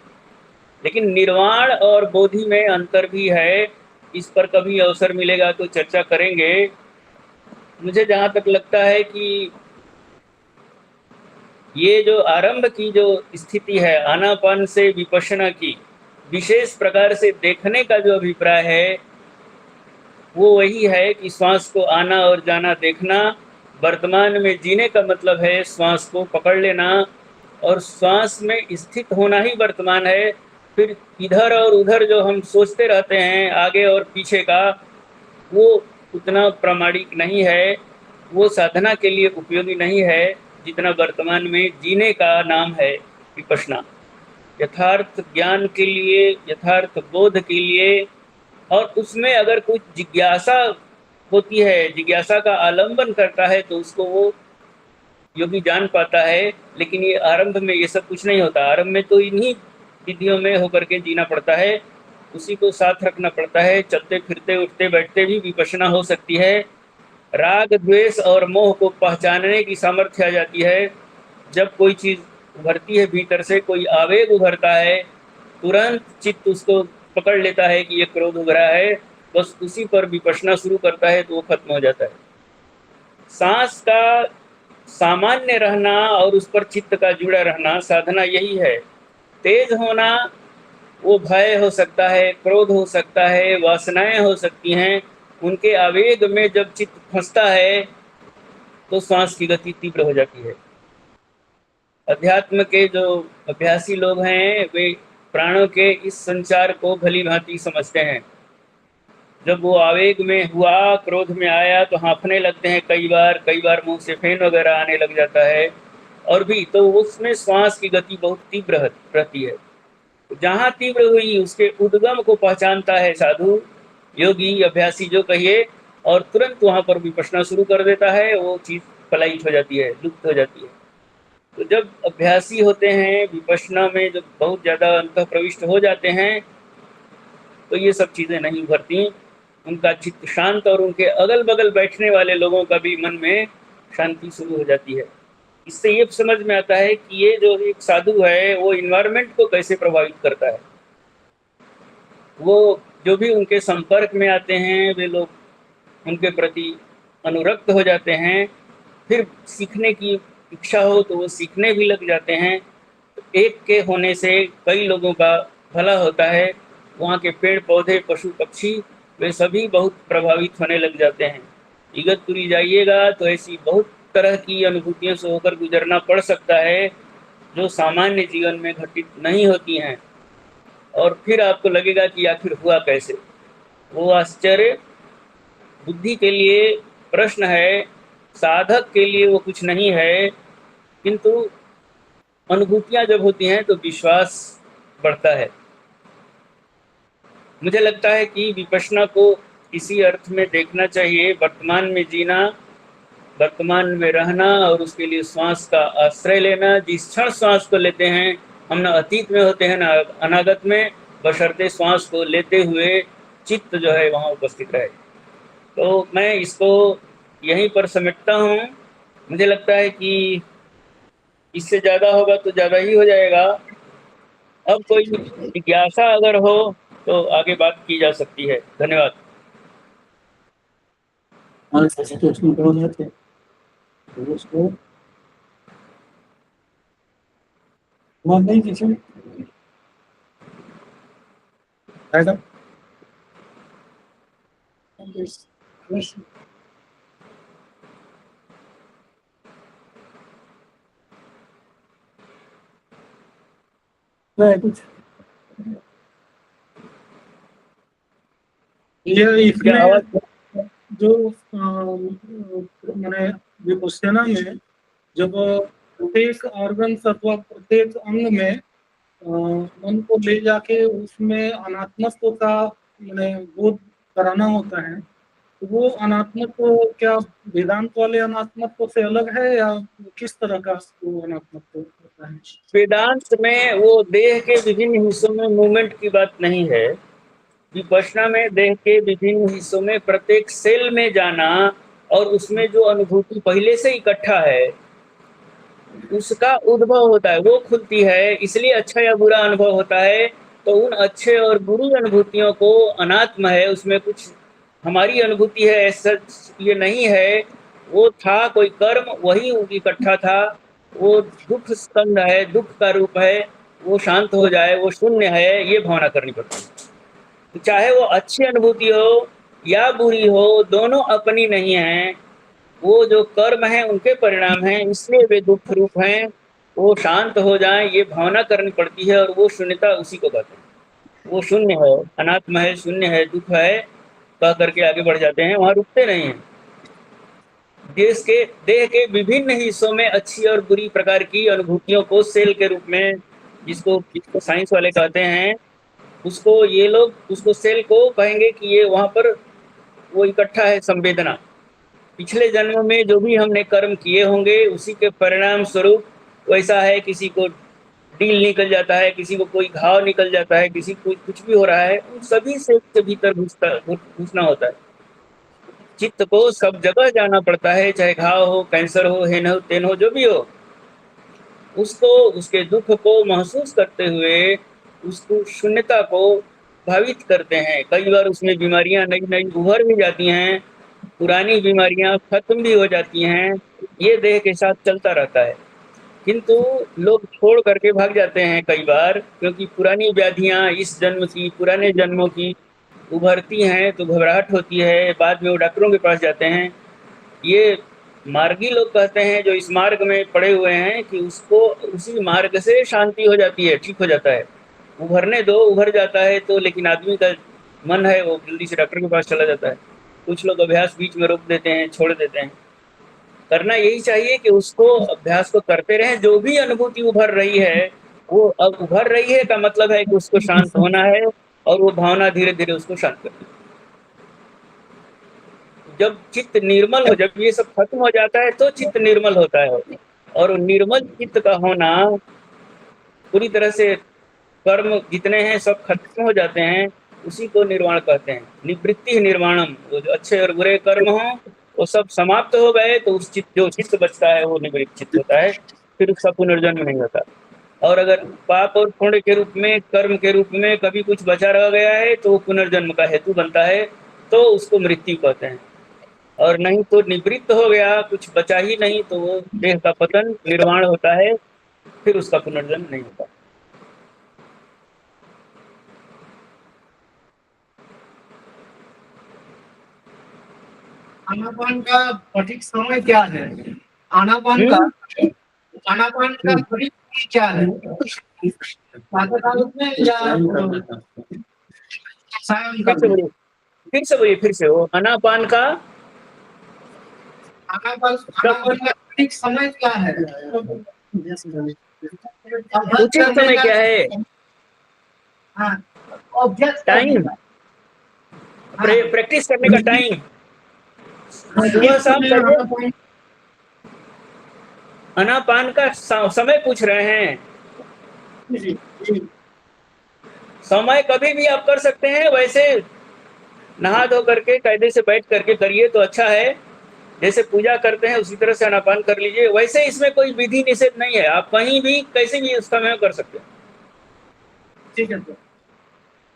लेकिन निर्वाण और बोधि में अंतर भी है, इस पर कभी अवसर मिलेगा तो चर्चा करेंगे। मुझे जहाँ तक लगता है कि ये जो आरंभ की जो स्थिति है आनापान से विपश्यना की, विशेष प्रकार से देखने का जो अभिप्राय है वो वही है कि श्वास को आना और जाना देखना। वर्तमान में जीने का मतलब है श्वास को पकड़ लेना और श्वास में स्थित होना ही वर्तमान है। फिर इधर और उधर जो हम सोचते रहते हैं आगे और पीछे का, वो उतना प्रामाणिक नहीं है, वो साधना के लिए उपयोगी नहीं है जितना वर्तमान में जीने का नाम है विपश्यना। यथार्थ ज्ञान के लिए, यथार्थ बोध के लिए, और उसमें अगर कुछ जिज्ञासा होती है, जिज्ञासा का आलंबन करता है तो उसको वो योगी जान पाता है। लेकिन ये आरंभ में ये सब कुछ नहीं होता। आरंभ में तो इन्हीं विधियों में होकर के जीना पड़ता है, उसी को साथ रखना पड़ता है। चलते फिरते उठते बैठते भी विपश्यना हो सकती है। राग द्वेष और मोह को पहचानने की सामर्थ्य आ जाती है। जब कोई चीज़ उभरती है भीतर से, कोई आवेग उभरता है, तुरंत चित्त उसको पकड़ लेता है कि ये क्रोध उभरा है, बस उसी पर विपश्यना शुरू करता है तो वो खत्म हो जाता है। सांस का सामान्य रहना और उस पर चित्त का जुड़ा रहना साधना यही है। तेज होना वो भय हो सकता है, क्रोध हो सकता है, वासनाएं हो सकती हैं। उनके आवेग में जब चित्त फंसता है तो श्वास की गति तीव्र हो जाती है। अध्यात्म के जो अभ्यासी लोग हैं वे प्राणों के इस संचार को भली भांति समझते हैं। जब वो आवेग में हुआ, क्रोध में आया तो हाँफने लगते हैं, कई बार मुंह से फेन वगैरह आने लग जाता है। और भी तो उसमें श्वास की गति बहुत तीव्र रहती है। जहाँ तीव्र हुई उसके उद्गम को पहचानता है साधु, योगी, अभ्यासी जो कहिए, और तुरंत वहाँ पर विपश्यना शुरू कर देता है। वो चीज़ पलायित हो जाती है, लुप्त हो जाती है। तो जब अभ्यासी होते हैं विपश्यना में, जब बहुत ज़्यादा अंतः प्रविष्ट हो जाते हैं तो ये सब चीज़ें नहीं उभरती। उनका चित्त शांत और उनके अगल बगल बैठने वाले लोगों का भी मन में शांति शुरू हो जाती है। इससे ये समझ में आता है कि ये जो एक साधु है वो इन्वायरमेंट को कैसे प्रभावित करता है। वो जो भी उनके संपर्क में आते हैं वे लोग उनके प्रति अनुरक्त हो जाते हैं, फिर सीखने की इच्छा हो तो वो सीखने भी लग जाते हैं। तो एक के होने से कई लोगों का भला होता है। वहाँ के पेड़ पौधे पशु पक्षी वे सभी बहुत प्रभावित होने लग जाते हैं। इगतपुरी जाइएगा तो ऐसी बहुत तरह की अनुभूतियों से होकर गुजरना पड़ सकता है जो सामान्य जीवन में घटित नहीं होती हैं, और फिर आपको लगेगा कि आखिर हुआ कैसे। वो आश्चर्य बुद्धि के लिए प्रश्न है, साधक के लिए वो कुछ नहीं है, किंतु अनुभूतियां जब होती हैं तो विश्वास बढ़ता है। मुझे लगता है कि विपश्यना को इसी अर्थ में देखना चाहिए, वर्तमान में जीना, वर्तमान में रहना और उसके लिए श्वास का आश्रय लेना। जिस क्षण श्वास को लेते हैं हम न अतीत में होते हैं न अनागत में, बशर्ते श्वास को लेते हुए चित्त जो है वहाँ उपस्थित रहे। तो मैं इसको यहीं पर समेटता हूँ। मुझे लगता है कि इससे ज़्यादा होगा तो ज़्यादा ही हो जाएगा। अब कोई जिज्ञासा अगर हो तो आगे बात की जा सकती है। धन्यवाद। कुछ ये क्या इसमें आवाज? जो मैंने विपश्यना में जब प्रत्येक ऑर्गन अथवा प्रत्येक अंग में मन को ले जाके उसमें अनात्मत्व का मैंने बोध कराना होता है, तो वो अनात्मत्व क्या वेदांत वाले अनात्मत्व से अलग है या किस तरह का वो अनात्मत्व होता है? वेदांत में वो देह के विभिन्न हिस्सों में मूवमेंट की बात नहीं है। विपश्यना में देह के विभिन्न हिस्सों में प्रत्येक सेल में जाना और उसमें जो अनुभूति पहले से इकट्ठा है उसका उद्भव होता है, वो खुलती है, इसलिए अच्छा या बुरा अनुभव होता है। तो उन अच्छे और बुरी अनुभूतियों को अनात्म है, उसमें कुछ हमारी अनुभूति है ऐसा ये नहीं है। वो था कोई कर्म, वही इकट्ठा था। वो दुख स्कंद है, दुख का रूप है, वो शांत हो जाए, वो शून्य है, ये भावना करनी पड़ती है। चाहे वो अच्छी अनुभूति हो या बुरी हो, दोनों अपनी नहीं है। वो जो कर्म है उनके परिणाम हैं, इसलिए वे दुख रूप हैं। वो शांत हो जाएं, ये भावना करनी पड़ती है, और वो शून्यता उसी को कहते हैं। वो शून्य है, अनात्म है, शून्य है, दुख है, कह करके आगे बढ़ जाते हैं, वहां रुकते नहीं हैं। देह के विभिन्न हिस्सों में अच्छी और बुरी प्रकार की अनुभूतियों को सेल के रूप में, जिसको साइंस वाले कहते हैं, उसको ये लोग उसको सेल को कहेंगे कि ये वहां पर वो इकट्ठा है संवेदना। पिछले जन्म में जो भी हमने कर्म किए होंगे उसी के परिणाम स्वरूप वैसा है। किसी को डील निकल जाता है, किसी को कोई घाव निकल जाता है, किसी को कुछ भी हो रहा है, उन सभी से के भीतर घुसना होता है। चित्त को सब जगह जाना पड़ता है, चाहे घाव हो, कैंसर हो, हेन हो, तेन हो, जो भी हो, उसको उसके दुख को महसूस करते हुए उसको शून्यता को भावित करते हैं। कई बार उसमें बीमारियां नई नई उभर भी जाती हैं, पुरानी बीमारियां खत्म भी हो जाती हैं। ये देह के साथ चलता रहता है, किंतु लोग छोड़ करके भाग जाते हैं कई बार, क्योंकि पुरानी व्याधियां इस जन्म की, पुराने जन्मों की उभरती हैं तो घबराहट होती है। बाद में वो डॉक्टरों के पास जाते हैं। ये मार्गी लोग कहते हैं जो इस मार्ग में पड़े हुए हैं कि उसको उसी मार्ग से शांति हो जाती है, ठीक हो जाता है। उभरने दो, उभर जाता है तो, लेकिन आदमी का मन है वो जल्दी से डॉक्टर के पास चला जाता है। कुछ लोग अभ्यास बीच में रोक देते हैं, छोड़ देते हैं। करना यही चाहिए कि उसको अभ्यास को करते रहें। जो भी अनुभूति उभर रही है, वो अब उभर रही है का मतलब है कि उसको शांत होना है, और वो भावना धीरे धीरे उसको शांत करती है। जब चित्त निर्मल हो, जब ये सब खत्म हो जाता है तो चित्त निर्मल होता है, और निर्मल चित्त का होना पूरी तरह से कर्म जितने हैं सब खत्म हो जाते हैं, उसी को निर्वाण कहते हैं। निवृत्ति निर्वाणम। वो जो अच्छे और बुरे कर्म हों वो सब समाप्त हो गए तो उस चित्त जो चित्त बचता है वो निवृत्त चित्त होता है, फिर उसका पुनर्जन्म नहीं होता। और अगर पाप और पुण्य के रूप में, कर्म के रूप में कभी कुछ बचा रह गया है तो वो पुनर्जन्म का हेतु बनता है, तो उसको मृत्यु कहते हैं। और नहीं तो निवृत्त हो गया, कुछ बचा ही नहीं, तो वो देह का पतन निर्वाण होता है, फिर उसका पुनर्जन्म नहीं होता। आनापान का सटीक समय क्या है? आनापान का सटीक समय क्या है? प्रातःकाल में या सायंकाल? फिर से वो आनापान का आनापान का सटीक समय क्या है? उचित समय क्या है? हाँ, अभ्यास टाइम, प्रैक्टिस करने का टाइम। सुबह शाम करिए। आनापान का समय पूछ रहे हैं। समय कभी भी आप कर सकते हैं, वैसे नहा धो करके कायदे से बैठ करके करिए तो अच्छा है। जैसे पूजा करते हैं उसी तरह से आनापान कर लीजिए। वैसे इसमें कोई विधि निषेध नहीं है, आप कहीं भी कैसे भी उस समय कर सकते हैं। ठीक है,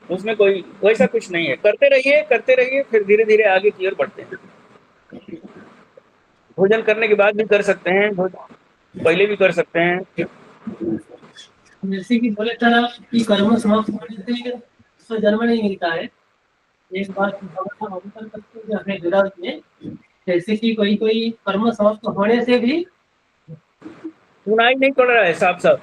उसमें कोई वैसा कुछ नहीं है। करते रहिए, फिर धीरे धीरे आगे की ओर बढ़ते हैं। भोजन करने के बाद भी कर सकते हैं, पहले भी कर सकते हैं। जैसे कि बोले था कि कर्म समाप्त होने से स्वजन्म नहीं मिलता है। एक बात अवतर करते हैं अपने वेदांत में, जैसे कि कोई कोई कर्म समाप्त होने से भी सुनाई नहीं पड़ रहा है साफ साफ।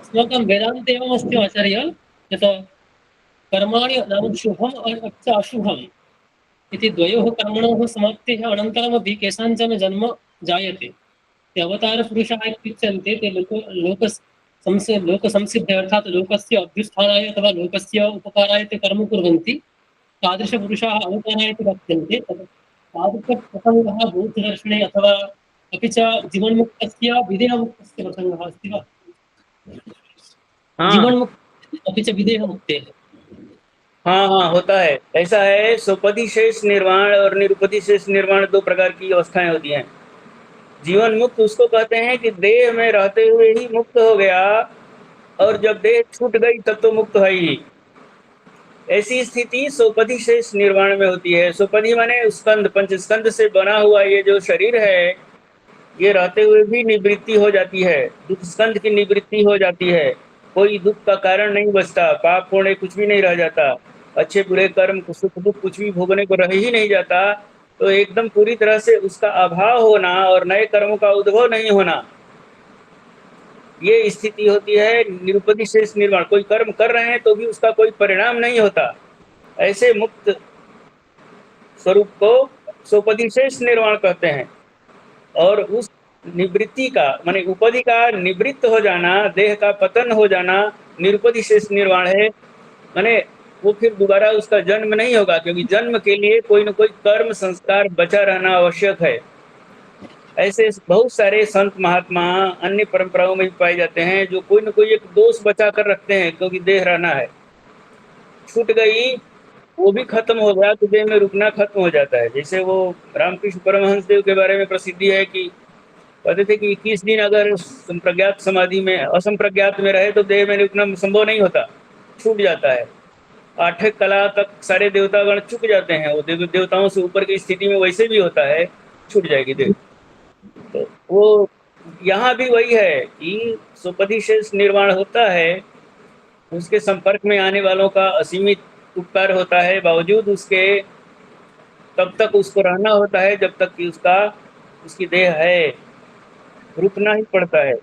अस्माकं वेदान्ते एवम् अस्ति आचार्य, यत् कर्माणि नाम शुभम् और अशुभम् इति द्वयोः कर्मणोः समाप्तेः अनन्तरमपि केषाञ्चन जन्म जायते। ते अवतारपुरुषाः इत्युच्यन्ते। ते लोकसंसिद्धे अर्थात् लोकस्य अभ्युत्थानाय अथवा लोकस्य उपकाराय ते कर्म कुर्वन्ति। तादृशपुरुषाः अवताराय इति कथ्यन्ते। तादृशप्रसङ्गः बौद्धदर्शने अथवा अपि च जीवन्मुक्तस्य विदेहमुक्तस्य प्रसङ्गः अस्ति वा? हाँ जीवन्मुक्त अपि च विदेहमुक्तेः। हाँ, होता है। ऐसा है, सोपदी शेष निर्वाण और निरुपदी शेष निर्वाण दो प्रकार की अवस्थाएं होती हैं। जीवन मुक्त उसको कहते हैं कि देह में रहते हुए ही मुक्त हो गया, और जब देह छूट गई तब तो मुक्त है ही। ऐसी स्थिति सोपदी शेष निर्वाण में होती है। सोपदी माने स्कंद, पंच स्कंद से बना हुआ ये जो शरीर है, ये रहते हुए भी निवृत्ति हो जाती है। दुख स्कंद की निवृत्ति हो जाती है। कोई दुख का कारण नहीं बचता, पाप पुण्य कुछ भी नहीं रह जाता, अच्छे बुरे कर्म सुख दुख कुछ भी भोगने को रह ही नहीं जाता। तो एकदम पूरी तरह से उसका अभाव होना और नए कर्मों का उद्भव नहीं होना, ये स्थिति होती है निरुपदी शेष निर्वाण। कोई कर्म कर रहे हैं तो भी उसका कोई परिणाम नहीं होता। ऐसे मुक्त स्वरूप को सोपदी शेष निर्वाण कहते हैं। और उस निवृत्ति का माने उपदि का निवृत्त हो जाना, देह का पतन हो जाना, निरुपदी शेष निर्वाण है। माने वो फिर दोबारा उसका जन्म नहीं होगा, क्योंकि जन्म के लिए कोई न कोई कर्म संस्कार बचा रहना आवश्यक है। ऐसे बहुत सारे संत महात्मा अन्य परंपराओं में भी पाए जाते हैं, जो कोई न कोई एक दोष बचा कर रखते हैं, क्योंकि देह रहना है। छूट गई, वो भी खत्म हो गया तो देह में रुकना खत्म हो जाता है। जैसे वो रामकृष्ण परमहंस देव के बारे में प्रसिद्धि है कि कहते थे कि 21 दिन अगर संप्रज्ञात समाधि में, असंप्रज्ञात में रहे तो देह में रुकना संभव नहीं होता, छूट जाता है। 8 कला तक सारे देवतागण चुक जाते हैं। वो देवताओं से ऊपर की स्थिति में वैसे भी होता है, छूट जाएगी देह। तो वो यहाँ भी वही है कि सोपदी शेष निर्वाण होता है। उसके संपर्क में आने वालों का असीमित उपकार होता है, बावजूद उसके तब तक उसको रहना होता है जब तक कि उसकी देह है, रुकना ही पड़ता है।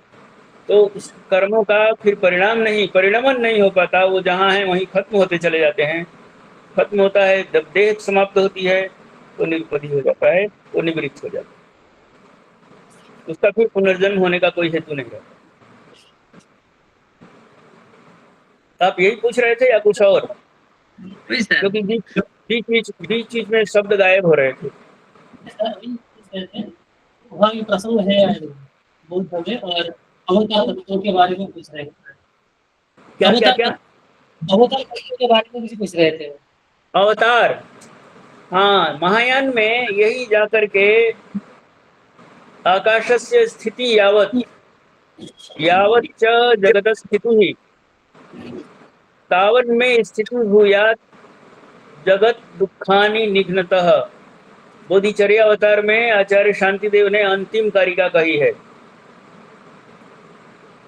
तो उस कर्मों का फिर परिणमन नहीं हो पाता। वो जहाँ है वहीं खत्म होते चले जाते हैं। खत्म होता है जब देह समाप्त होती है तो निरुपदी हो जाता है, वो निवृत्त हो जाता है। उसका फिर पुनर्जन्म होने का कोई हेतु नहीं रहता। आप यही पूछ रहे थे या कुछ और? क्योंकि बीच बीच में शब्द गायब हो रहे थे। वहाँ भी प्रसंग है बौद्ध में, और अवतार तत्वों के बारे में पूछ रहे थे। क्या अवतार तत्वों के बारे में कुछ पूछ रहे थे। अवतार, हाँ, महायान में यही जाकर के आकाशस्य स्थिति यावत् यावत् च जगत स्थिति तावन्मे स्थिति भूयात् जगत दुखानि निघ्नतः। बोधिचर्या अवतार में आचार्य शांतिदेव ने अंतिम कारिका कही है।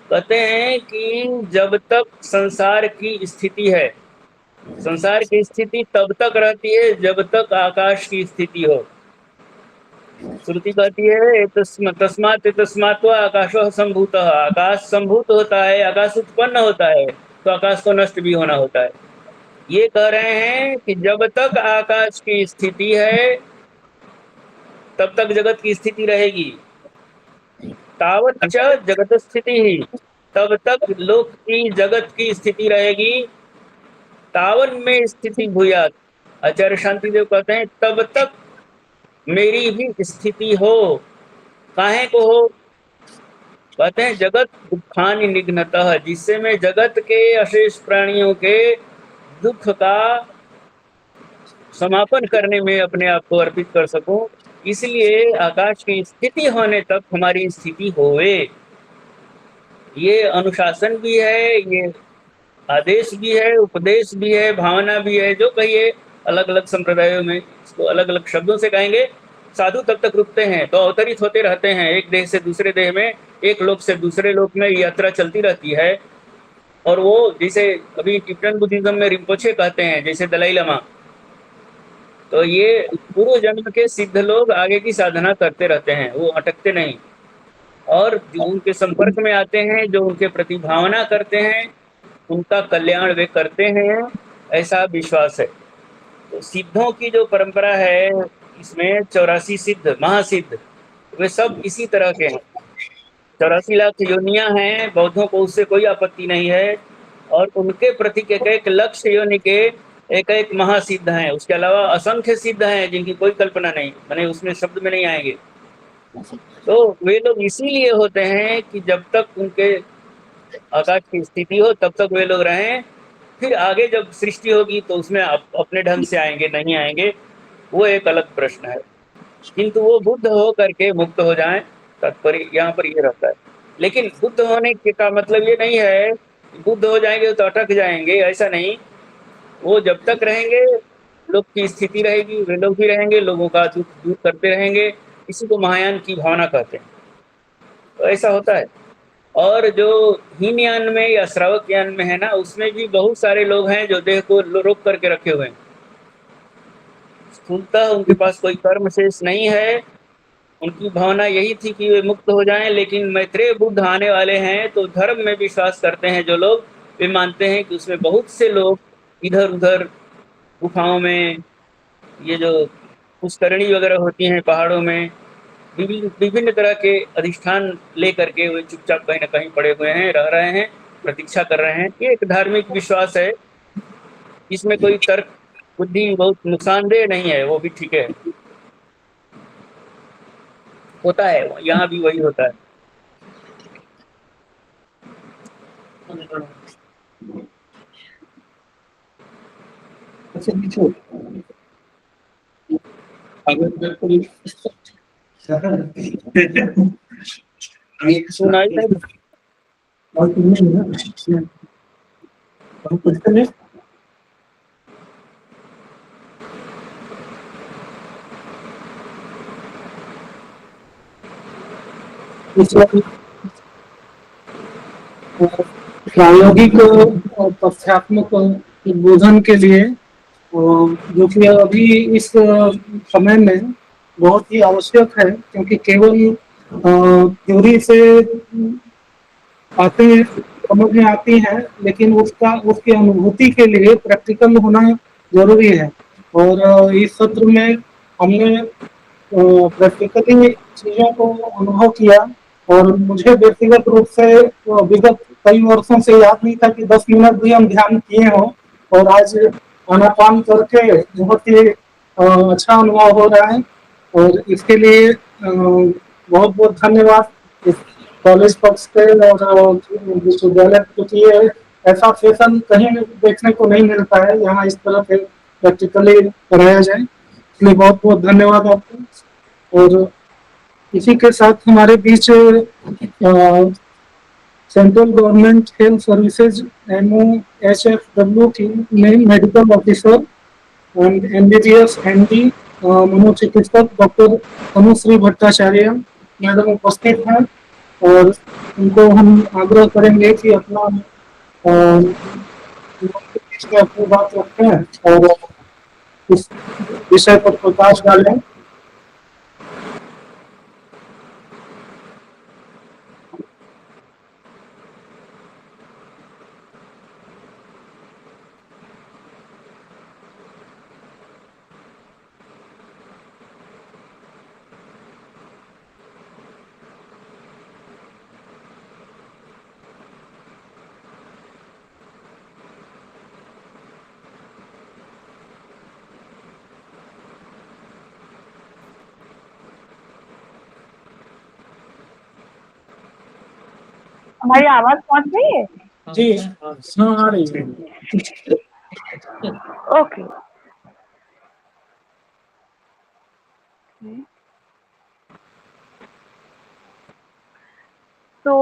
कहते हैं कि जब तक संसार की स्थिति है, संसार की स्थिति तब तक रहती है जब तक आकाश की स्थिति हो। श्रुति कहती है तस्मात् तस्मात्वा आकाशो संभूतः, आकाश संभूत होता है, आकाश उत्पन्न होता है तो आकाश को नष्ट भी होना होता है। ये कह रहे हैं कि जब तक आकाश की स्थिति है तब तक जगत की स्थिति रहेगी। तावत च जगत स्थिति ही, तब तक लोक की जगत की स्थिति रहेगी। तावन में स्थिति भूयात, आचार्य शांतिदेव कहते हैं तब तक मेरी भी स्थिति हो। काहे को हो? कहते हैं जगत दुखानि निघ्नतः, जिससे मैं जगत के अशेष प्राणियों के दुख का समापन करने में अपने आप को अर्पित कर सकूं, इसलिए आकाश की स्थिति होने तक हमारी स्थिति होवे। ये अनुशासन भी है, ये आदेश भी है, उपदेश भी है, भावना भी है। जो कहिए, अलग अलग संप्रदायों में इसको अलग अलग शब्दों से कहेंगे। साधु तब तक रुकते हैं तो अवतरित होते रहते हैं, एक देह से दूसरे देह में, एक लोक से दूसरे लोक में यात्रा चलती रहती है। और वो जैसे अभी टिबेटन बुद्धिज्म में रिम्पोछे कहते हैं, जैसे दलाई लामा, तो ये पूर्व जन्म के सिद्ध लोग आगे की साधना करते रहते हैं, वो अटकते नहीं। और जो उनके संपर्क में आते हैं, जो उनके प्रति भावना करते हैं, उनका कल्याण वे करते हैं, ऐसा विश्वास है। तो सिद्धों की जो परंपरा है, इसमें 84 सिद्ध, महासिद्ध, वे सब इसी तरह के हैं। 84 लाख योनियां हैं, बौद्धों को उससे कोई आपत्ति नहीं है। और उनके प्रति एक एक लक्ष्य योनि के एक एक महासिद्ध हैं। उसके अलावा असंख्य सिद्ध हैं जिनकी कोई कल्पना नहीं, माने उसमें शब्द में नहीं आएंगे। तो वे लोग इसीलिए होते हैं कि जब तक उनके आकाश की स्थिति हो तब तक वे लोग रहें। फिर आगे जब सृष्टि होगी तो उसमें अपने ढंग से आएंगे, नहीं आएंगे, वो एक अलग प्रश्न है। किंतु वो बुद्ध हो करके मुक्त हो जाएं, तात्पर्य यहाँ पर ये रहता है। लेकिन बुद्ध होने का मतलब ये नहीं है बुद्ध हो जाएंगे तो अटक जाएंगे, ऐसा नहीं। वो जब तक रहेंगे लोग की स्थिति रहेगी, वे लोग भी रहेंगे, लोगों का दुख दूर करते रहेंगे। इसी को महायान की भावना कहते हैं। तो ऐसा होता है। और जो हीनयान में या श्रावक यान में है ना, उसमें भी बहुत सारे लोग हैं जो देह को रोक करके रखे हुए हैं। स्थूलतः उनके पास कोई कर्म शेष नहीं है। उनकी भावना यही थी कि वे मुक्त हो जाएं। लेकिन मैत्रेय बुद्ध आने वाले हैं तो धर्म में विश्वास करते हैं जो लोग, वे मानते हैं कि उसमें बहुत से लोग इधर उधर गुफाओं में, ये जो पुष्करणी वगैरह होती हैं पहाड़ों में, विभिन्न तरह के अधिष्ठान लेकर के वे चुपचाप कहीं ना कहीं पड़े हुए हैं, रह रहे हैं, प्रतीक्षा कर रहे हैं। ये एक धार्मिक विश्वास है, इसमें कोई तर्क बुद्धि बहुत नुकसानदेह नहीं है, वो भी ठीक है, होता है। यहाँ भी वही होता है। सुनाई नहीं प्रायोगिक और तथ्यात्मक बोधन के लिए जो कि अभी इस समय में बहुत ही आवश्यक है, क्योंकि केवल थ्योरी से बातें समझ में आती हैं, लेकिन उसकी अनुभूति के लिए प्रैक्टिकल होना जरूरी है। और इस सत्र में हमने प्रैक्टिकली चीजों को अनुभव किया। और मुझे व्यक्तिगत रूप से विगत कई वर्षों से याद नहीं था कि 10 मिनट भी हम ध्यान किए हों, और आज आनापान करके बहुत ही अच्छा अनुभव हो रहा है। और इसके लिए बहुत बहुत धन्यवाद इस कॉलेज पक्ष से और विश्वविद्यालय, क्योंकि ये ऐसा सेशन कहीं देखने को नहीं मिलता है। यहाँ इस तरह के प्रैक्टिकली कराया जाए। इसलिए बहुत बहुत धन्यवाद आपको। और इसी के साथ हमारे बीच central government health services MOHFW की medical officer and MBBS MD मनोचिकित्सक डॉक्टर अनुश्री भट्टाचार्य मैडम उपस्थित हैं, और उनको हम आग्रह करेंगे कि अपना अपनी बात रखें और इस विषय पर प्रकाश डालें। हमारी आवाज पहुंच रही है? जी हाँ, आ रही है। Okay. So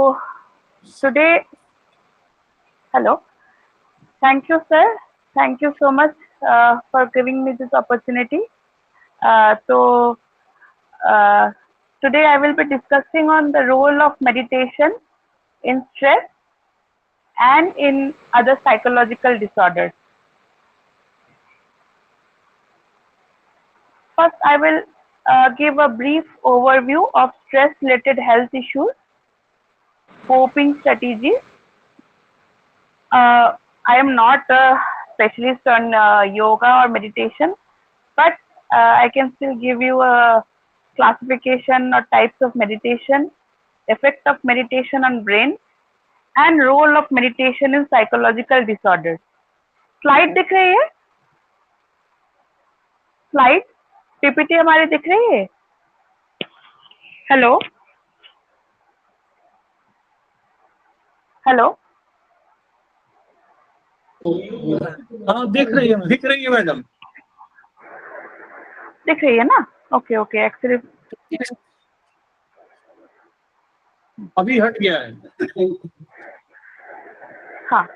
today, hello. Thank you, sir. Thank you so much for giving me this opportunity. Today I will be discussing on the role of meditation in stress and in other psychological disorders. First, I will give a brief overview of stress-related health issues, coping strategies. I am not a specialist on yoga or meditation, but I can still give you a classification or types of meditation, effect of meditation on brain, and role of meditation in psychological disorders. Slide दिख रही है? Slide PPT हमारी दिख रही है? Hello hello हाँ दिख रही है मैडम। दिख रही है ना? Okay okay. एक्चुअली अभी हट गया है। हाँ।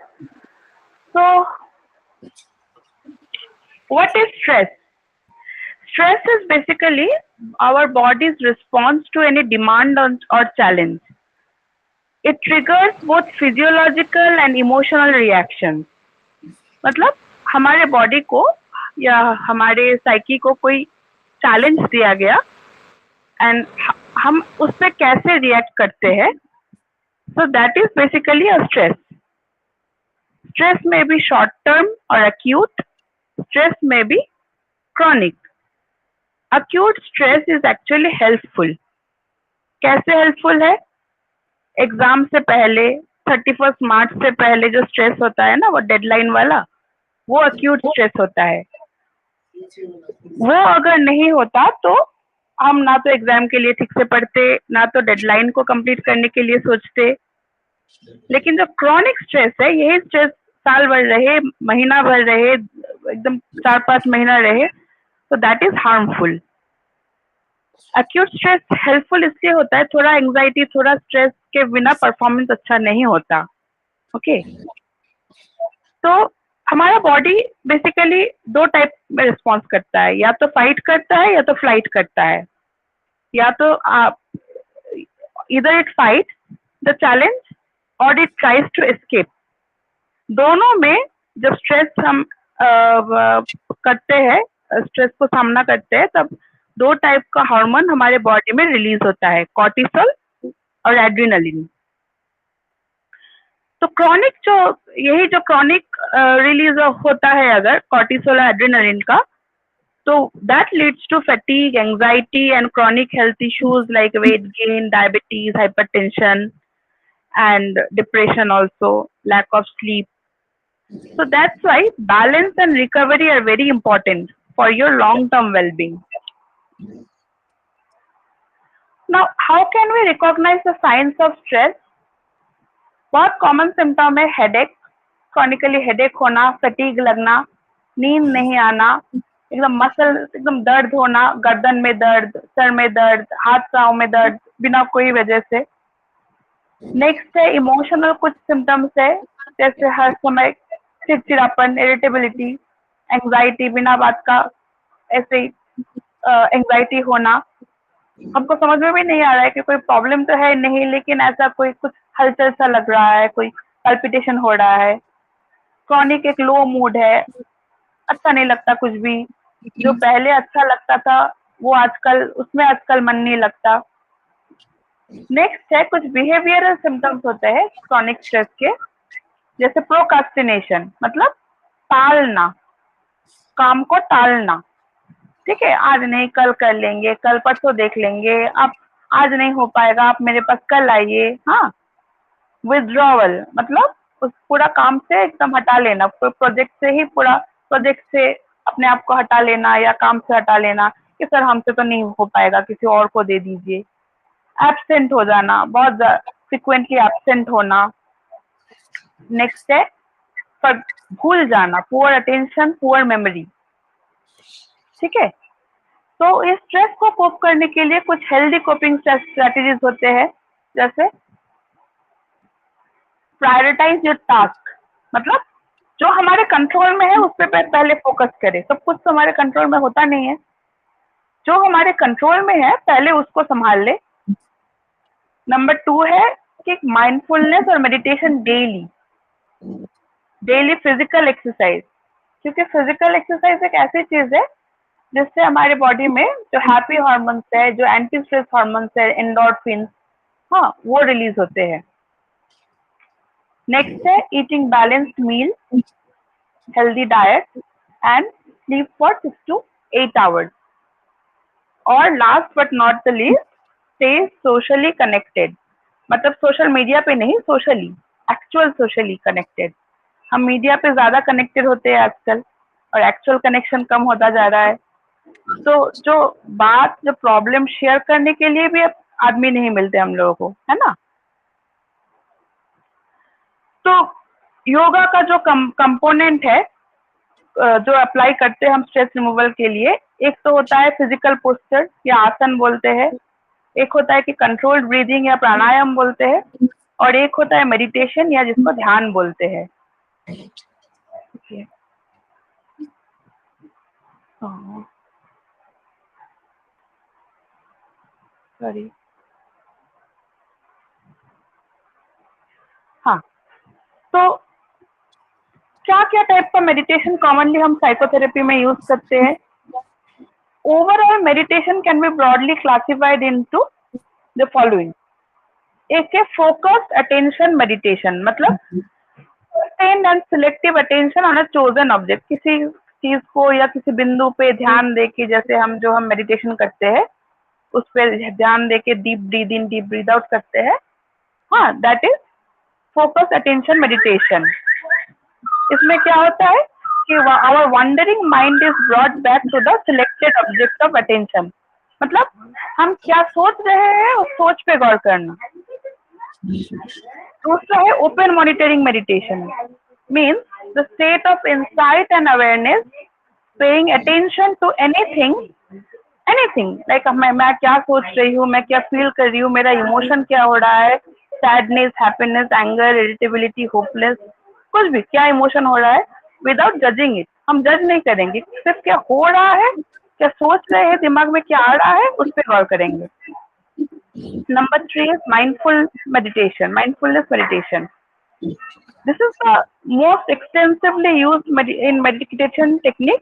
So what is stress? Stress is basically our body's response to any demand or challenge. It triggers both physiological and emotional reactions. मतलब हमारे बॉडी को या हमारे साइकी को कोई चैलेंज दिया गया एंड हम उस पर कैसे रिएक्ट करते हैं, so that is basically a stress. Stress में बी शॉर्ट टर्म और acute. स्ट्रेस में बी chronic. Acute stress is actually helpful. कैसे हेल्पफुल है? एग्जाम से पहले 31 मार्च से पहले जो स्ट्रेस होता है ना, वो डेडलाइन वाला, वो acute स्ट्रेस होता है. वो अगर नहीं होता तो हम ना तो एग्जाम के लिए ठीक से पढ़ते, ना तो डेडलाइन को कंप्लीट करने के लिए सोचते. लेकिन जो क्रॉनिक स्ट्रेस है, यही स्ट्रेस साल भर रहे, महीना भर रहे, एकदम 4-5 महीना रहे, तो that is harmful. Acute stress helpful इसलिए होता है, थोड़ा एंजाइटी, थोड़ा स्ट्रेस के बिना परफॉर्मेंस अच्छा नहीं होता. ओके तो हमारा बॉडी बेसिकली 2 टाइप में रिस्पॉन्स करता है, या तो फाइट करता है या तो फ्लाइट करता है. या तो इधर इट फाइट द चैलेंज और इट ट्राइज टू एस्केप. दोनों में जब स्ट्रेस हम करते हैं, स्ट्रेस को सामना करते हैं, तब 2 टाइप का हार्मोन हमारे बॉडी में रिलीज होता है, कॉर्टिसोल और एड्रेनालिन. तो क्रॉनिक यही जो क्रॉनिक रिलीज होता है अगर कॉर्टिसोल और एड्रेनालिन का, तो that leads to fatigue, anxiety and chronic health issues like weight gain, diabetes, hypertension and depression also, lack of sleep. So that's why balance and recovery are very important for your long-term well-being. Now, how can we recognize the signs of stress? बहुत common symptom है headache, chronically headache होना, fatigue लगना, नींद नहीं आना, एकदम muscle एकदम दर्द होना, गर्दन में दर्द, सर में दर्द, हाथ पाँव में दर्द बिना कोई वजह से। नेक्स्ट है इमोशनल कुछ सिम्टम्स है, जैसे हर समय चिड़चिड़ापन, इरिटेबिलिटी, एंग्जाइटी, बिना बात का ऐसे एंग्जाइटी होना, हमको समझ में भी नहीं आ रहा है कि कोई प्रॉब्लम तो है नहीं, लेकिन ऐसा कोई कुछ हलचल सा लग रहा है, कोई पल्पिटेशन हो रहा है। क्रॉनिक एक लो मूड है, अच्छा नहीं लगता कुछ भी, जो पहले अच्छा लगता था वो आजकल उसमें आजकल मन नहीं लगता। नेक्स्ट है कुछ बिहेवियरल सिम्टम्स होते हैं क्रॉनिक स्ट्रेस के, जैसे प्रोकास्टिनेशन, मतलब टालना, काम को टालना, ठीक है, आज नहीं कल कर लेंगे, कल परसों देख लेंगे, अब आज नहीं हो पाएगा, आप मेरे पास कल आइए। हाँ, विथड्रॉवल, मतलब उस पूरा काम से एकदम हटा लेना, प्रोजेक्ट से ही पूरा प्रोजेक्ट से अपने आप को हटा लेना या काम से हटा लेना कि सर हमसे तो नहीं हो पाएगा, किसी और को दे दीजिए। एब्सेंट हो जाना, बहुत फ्रिक्वेंटली एब्सेंट होना। नेक्स्ट है पर भूल जाना, पुअर अटेंशन, पुअर मेमोरी, ठीक है। तो इस स्ट्रेस को कोप करने के लिए कुछ हेल्दी कोपिंग स्ट्रेटजीज होते हैं, जैसे प्रायोरिटाइज योर टास्क, मतलब जो हमारे कंट्रोल में है उस पर पहले फोकस करें। सब कुछ तो हमारे कंट्रोल में होता नहीं है, जो हमारे कंट्रोल में है पहले उसको संभाल ले। नंबर 2 है कि माइंडफुलनेस और meditation daily, daily physical exercise, क्योंकि फिजिकल एक्सरसाइज एक ऐसी चीज है जिससे हमारे बॉडी में जो हैप्पी हार्मोन्स है, जो एंटी स्ट्रेस हार्मोन्स है, एंडोर्फिन, हाँ, वो रिलीज होते हैं। नेक्स्ट है eating balanced meal, healthy diet and sleep for 6 to 8 hours। और last but not the least, stay socially connected, मतलब सोशल मीडिया पे नहीं, सोशली, एक्चुअल सोशली कनेक्टेड। हम मीडिया पे ज्यादा कनेक्टेड होते हैं आजकल और एक्चुअल कनेक्शन कम होता जा रहा है। तो जो बात, जो प्रॉब्लम शेयर करने के लिए भी अब आदमी नहीं मिलते हम लोगों को, है ना। तो योगा का जो कंपोनेंट है जो अप्लाई करते हैं हम स्ट्रेस रिमूवल के लिए, एक तो होता है फिजिकल पोस्चर या आसन बोलते हैं, एक होता है कि कंट्रोल्ड ब्रीदिंग या प्राणायाम बोलते हैं, और एक होता है मेडिटेशन या जिसको ध्यान बोलते हैं। सॉरी, हाँ, तो क्या क्या टाइप का मेडिटेशन कॉमनली हम साइकोथेरेपी में यूज करते हैं? Overall meditation can be broadly classified into the following. एक है फोकस्ड अटेंशन मेडिटेशन, मतलब sustained and selective attention on a chosen object, किसी चीज को या किसी बिंदु पे ध्यान देके, जैसे हम मेडिटेशन करते हैं उस पर ध्यान देके deep breathe in deep breathe out करते हैं, हाँ, that is focused attention meditation. इसमें क्या होता है कि our wandering mind is brought back to the selected object of attention, मतलब हम क्या सोच रहे हैं उस सोच पे गौर करना। दूसरा है open monitoring meditation, means the state of insight and awareness, paying attention to anything like मैं क्या सोच रही हूँ, मैं क्या फील कर रही हूँ, मेरा इमोशन क्या हो रहा है, sadness, happiness, anger, irritability, hopeless, कुछ भी क्या इमोशन हो रहा है, विदाउट जजिंग इट। हम जज नहीं करेंगे, सिर्फ क्या हो रहा है, क्या सोच रहे हैं, दिमाग में क्या आ रहा है, उस पर गौर करेंगे। Number 3 is mindfulness meditation. This is the most extensively used in meditation technique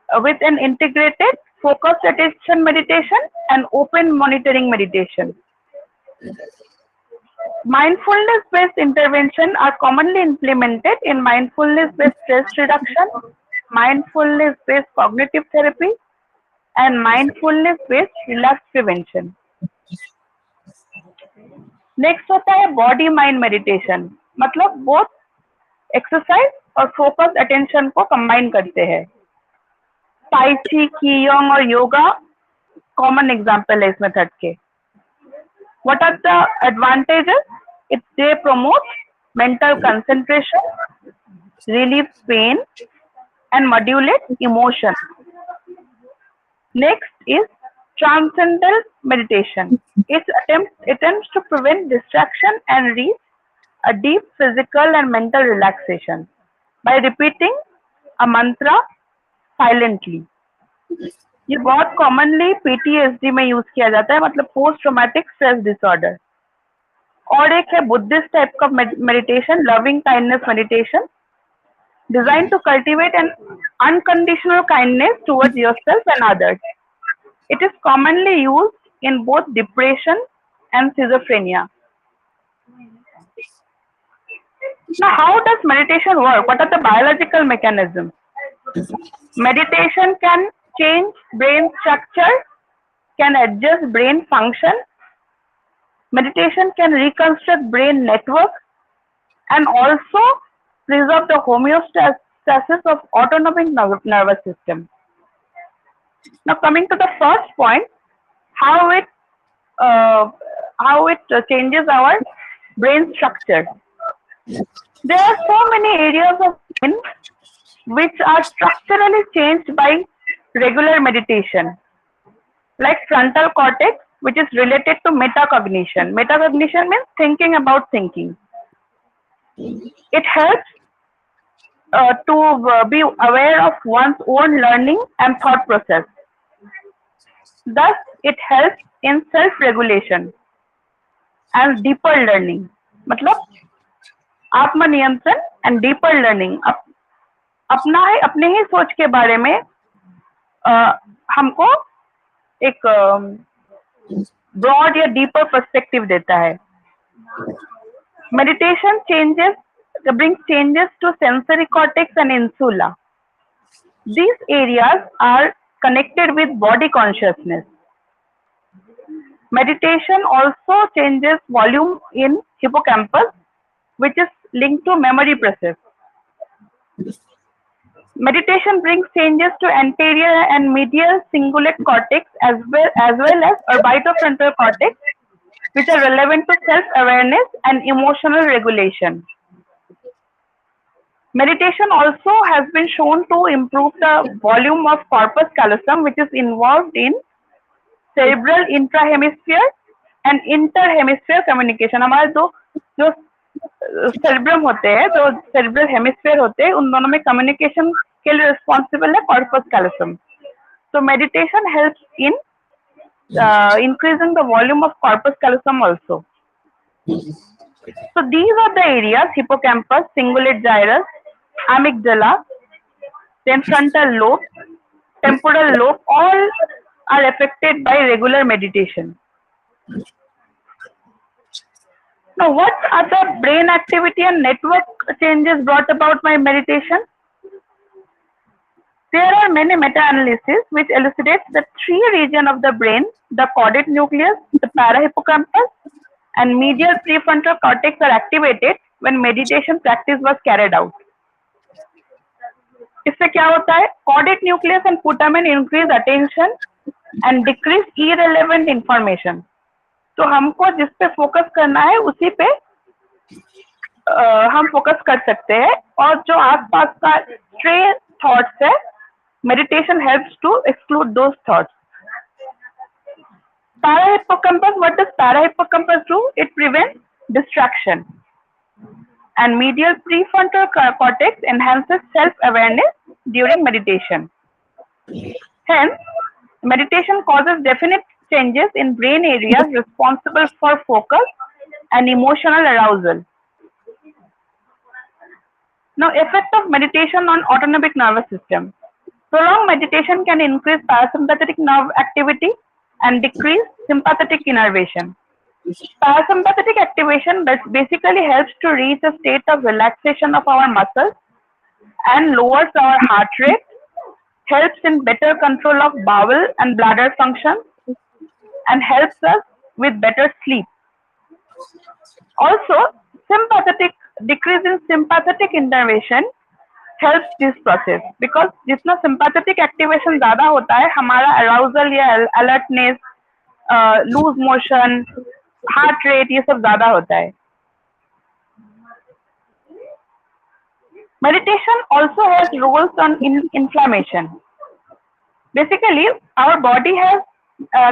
with an integrated focused attention meditation and open monitoring meditation. Mindfulness-based intervention are commonly implemented in mindfulness-based stress reduction, mindfulness-based cognitive therapy, and mindfulness-based relapse prevention. Next होता है body mind meditation, मतलब both exercise और focus attention को combine करते हैं। tai chi, qigong और yoga common example है इस मेथड के। What are the advantages? they promote mental concentration, relieve pain, and modulate emotion. Next is transcendental meditation. It attempts to prevent distraction and reach a deep physical and mental relaxation by repeating a mantra silently. ये बहुत commonly PTSD में use किया जाता है, मतलब post traumatic stress disorder. और एक है बुद्धिस्ट टाइप का meditation, loving kindness meditation, designed to cultivate an unconditional kindness towards yourself and others. It is commonly used in both depression and schizophrenia. Now, how does meditation work? What are the biological mechanisms? Meditation can change brain structure, can adjust brain function. Meditation can reconstruct brain network and also preserve the homeostasis of autonomic nervous system. Now, coming to the first point, how it changes our brain structure. There are so many areas of brain which are structurally changed by regular meditation, like frontal cortex, which is related to metacognition. Metacognition means thinking about thinking. It helps to be aware of one's own learning and thought process. Thus, it helps in self-regulation and deeper learning. मतलब आत्मनियंत्रण and deeper learning. अपने ही सोच के बारे में हमको एक broad या deeper perspective देता है. Meditation brings changes to sensory cortex and insula. These areas are connected with body consciousness. Meditation also changes volume in hippocampus, which is linked to memory process. Meditation brings changes to anterior and medial cingulate cortex as well as orbitofrontal cortex, which are relevant to self-awareness and emotional regulation. Meditation also has been shown to improve the volume of corpus callosum, which is involved in cerebral intrahemisphere and interhemisphere communication. हमारे जो cerebrum होते हैं, जो cerebral hemisphere होते हैं, उन दोनों में communication के लिए responsible है corpus callosum. So meditation helps in increasing the volume of corpus callosum also. So these are the areas: hippocampus, cingulate gyrus, amygdala, then frontal lobe, temporal lobe, all are affected by regular meditation. Now, what are the brain activity and network changes brought about by meditation? There are many meta-analyses which elucidate the three regions of the brain: the caudate nucleus, the parahippocampus, and medial prefrontal cortex are activated when meditation practice was carried out. इससे क्या होता है? Caudate nucleus and putamen increase attention and decrease irrelevant information. तो हमको जिस पे focus करना है उसी पे हम फोकस कर सकते हैं, और जो आसपास का stray thoughts है, meditation helps to exclude those thoughts. Parahippocampus, what does parahippocampus do? It prevents distraction. And medial prefrontal cortex enhances self-awareness during meditation. Hence, meditation causes definite changes in brain areas responsible for focus and emotional arousal. Now, effect of meditation on autonomic nervous system. Prolonged meditation can increase parasympathetic nerve activity and decrease sympathetic innervation. Parasympathetic activation basically helps to reach a state of relaxation of our muscles and lowers our heart rate, helps in better control of bowel and bladder function, and helps us with better sleep. Also, decrease in sympathetic innervation helps this process, because जितना sympathetic activation ज़्यादा होता है, हमारा arousal या alertness, lose motion, heart rate, ये सब ज़्यादा होता है. Meditation also has roles on inflammation. Basically, our body has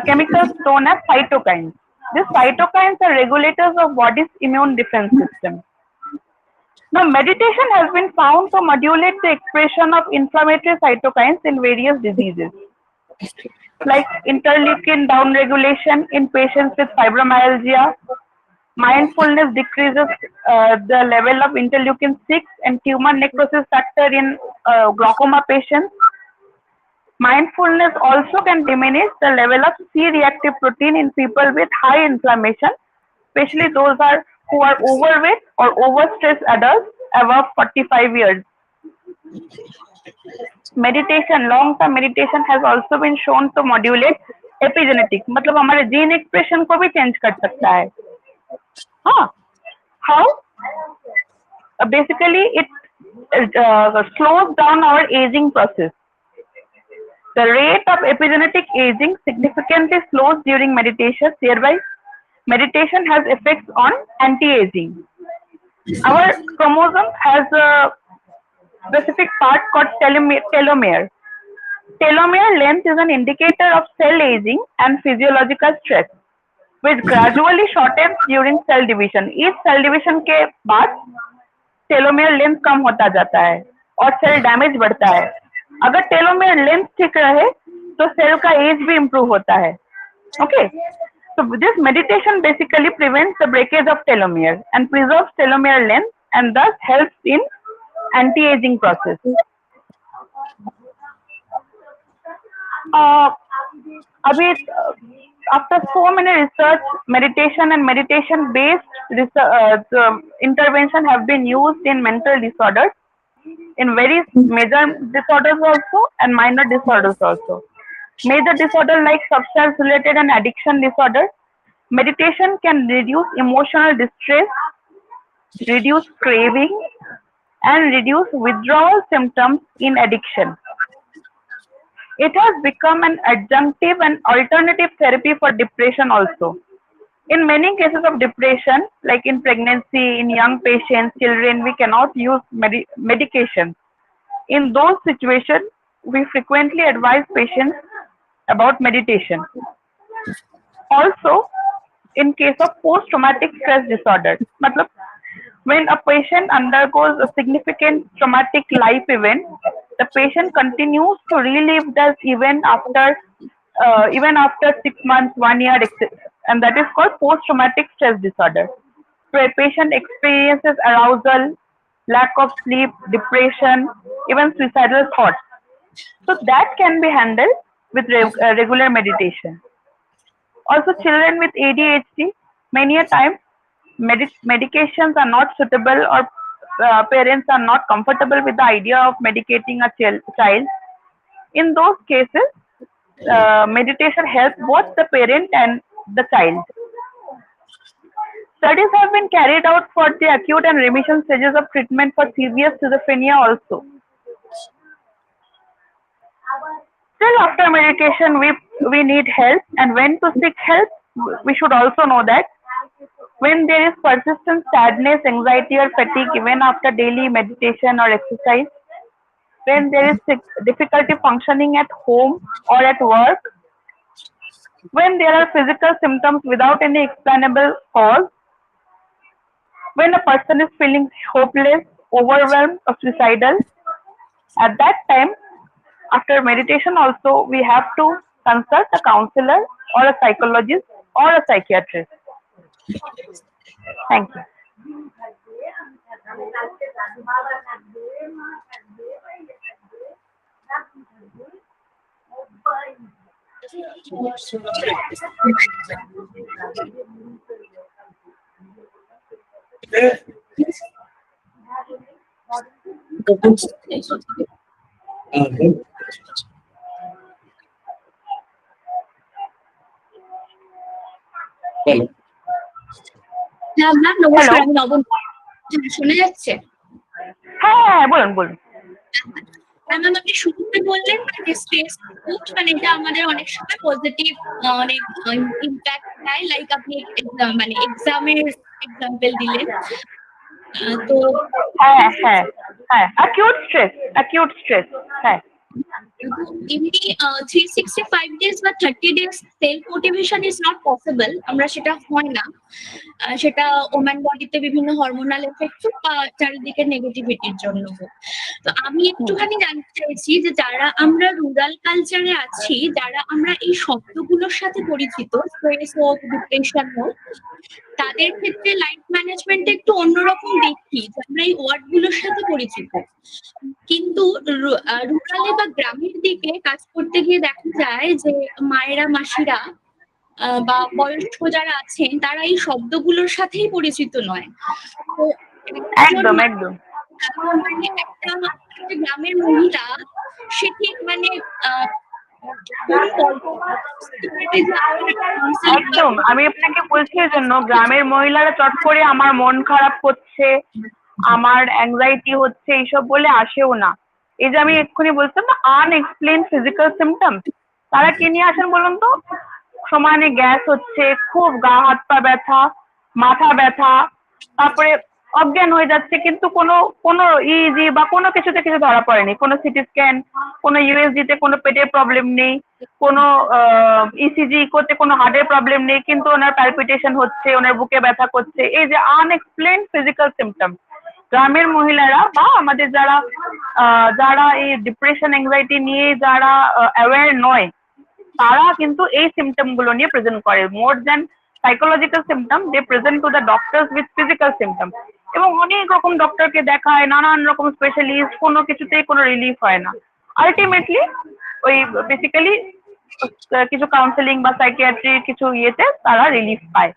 chemicals known as cytokines. These cytokines are regulators of body's immune defense system. Now, meditation has been found to modulate the expression of inflammatory cytokines in various diseases, like interleukin downregulation in patients with fibromyalgia. Mindfulness decreases the level of interleukin-6 and tumor necrosis factor in glaucoma patients. Mindfulness also can diminish the level of C-reactive protein in people with high inflammation, especially those who are overweight or overstressed adults above 45 years. Meditation, long-term meditation has also been shown to modulate epigenetics. मतलब हमारे gene expression को भी change कर सकता है. हाँ, how? Basically, it slows down our aging process. The rate of epigenetic aging significantly slows during meditation. Thereby, meditation has effects on anti-aging. Our chromosome has a specific part called telomere. Telomere length is an indicator of cell aging and physiological stress, which gradually shortens during cell division. Each cell division के बाद telomere length कम होता जाता है और cell damage बढ़ता है. अगर telomere length ठीक रहे तो cell का age भी improve होता है. Okay. So this meditation basically prevents the breakage of telomere and preserves telomere length and thus helps in anti-aging process. After so many research, meditation and meditation-based intervention have been used in mental disorders, in very major disorders also and minor disorders also. Major disorders like substance-related and addiction disorders, meditation can reduce emotional distress, reduce craving, and reduce withdrawal symptoms in addiction. It has become an adjunctive and alternative therapy for depression also. In many cases of depression, like in pregnancy, in young patients, children, we cannot use medication. In those situations, we frequently advise patients about meditation. Also, in case of post-traumatic stress disorder, when a patient undergoes a significant traumatic life event, the patient continues to relive that event after even after 6 months, 1 year, and that is called post-traumatic stress disorder. So a patient experiences arousal, lack of sleep, depression, even suicidal thoughts. So that can be handled with regular meditation. Also, children with ADHD, many a time medications are not suitable or parents are not comfortable with the idea of medicating a child. In those cases, meditation helps both the parent and the child. Studies have been carried out for the acute and remission stages of treatment for severe schizophrenia also. Still, after medication, we need help, and when to seek help, we should also know that when there is persistent sadness, anxiety, or fatigue even after daily meditation or exercise, when there is difficulty functioning at home or at work, when there are physical symptoms without any explainable cause, when a person is feeling hopeless, overwhelmed, or suicidal, at that time, after meditation also, we have to consult a counselor or a psychologist or a psychiatrist. Thank you. Ma'am নমস্কার, আমি নবম। শোনা যাচ্ছে? হ্যাঁ, বলুন বলুন। Ma'am আপনি শুরুতে বললেন যে স্ট্রেস মানে এটা আমাদের অনেক সময় পজিটিভ অনেক ইম্প্যাক্ট দেয়, লাইক আপনি মানে এক্সামের এক্সাম্পল দিলেন। তো হ্যাঁ। হ্যাঁ, acute stress হ্যাঁ। এমনি 365 days বা 30 days self motivation is not possible, আমরা সেটা হয় না। সেটা ওম্যান বডিতে বিভিন্ন হরমোনাল এফেক্ট বা চারিদিকে নেগেটিভিটির জন্য। তো আমি একটুখানি জানতে চাইছি যে যারা আমরা রুরাল কালচারে আছি, যারা আমরা এই শব্দগুলোর সাথে পরিচিত, স্ট্রেস হোক, ডিপ্রেশন হোক, তাদের ক্ষেত্রে লাইফ ম্যানেজমেন্টে একটু অন্যরকম দেখি, যে আমরা এই ওয়ার্ড গুলোর সাথে পরিচিত। কিন্তু রুরালে বা গ্রামের দিকে কাজ করতে গিয়ে দেখা যায় যে মায়েরা, মাসিরা বা বয়স্ক যারা আছেন তারা এই শব্দগুলোর সাথেই পরিচিত নয়। তো একদম একজন একদম মানে একটা গ্রামের মহিলা, সে ঠিক মানে একদম আমি আপনাকে বলছি এর জন্য, গ্রামের মহিলারা চট করে আমার মন খারাপ করছে, আমার অ্যাংজাইটি হচ্ছে এইসব বলে আসেও না। এই যে আমি এক্ষুনি বলছিলাম না, আনএক্সপ্লেইনড ফিজিক্যাল সিমটমস, তারা কি নিয়ে আসেন বলুন তো? সমানে গ্যাস হচ্ছে, খুব গা হাত পা ব্যথা, মাথা ব্যথা, তারপরে অজ্ঞান হয়ে যাচ্ছে, কিন্তু কোনো ইজি বা কোনো কিছুতে কিছু ধরা পড়েনি, কোনো সিটি স্ক্যান, কোনো ইউএসজি তে কোনো পেটের প্রবলেম নেই, কোনো ইসিজি করতে কোনো হার্টের প্রবলেম নেই, কিন্তু ওনার প্যালপিটেশন হচ্ছে, ওনার বুকে ব্যথা করছে। এই যে আনএক্সপ্লেইনড ফিজিক্যাল সিমটম, গ্রামের মহিলারা বা আমাদের যারা এই ডিপ্রেশন অ্যাংজাইটি নিয়ে যারা অ্যাওয়্যার নয়, তারা কিন্তু এই সিমটম গুলো নিয়ে প্রেজেন্ট করে। More than psychological symptom, they present to the doctors with physical symptom. এবং অনেক রকম ডক্টরকে দেখায়, নানান রকম স্পেশালিস্ট, কোনো কিছুতেই কোনো রিলিফ হয় না। আলটিমেটলি ওই বেসিক্যালি কিছু কাউন্সেলিং বা সাইকিয়াট্রি কিছু ইয়েতে তারা রিলিফ পায়।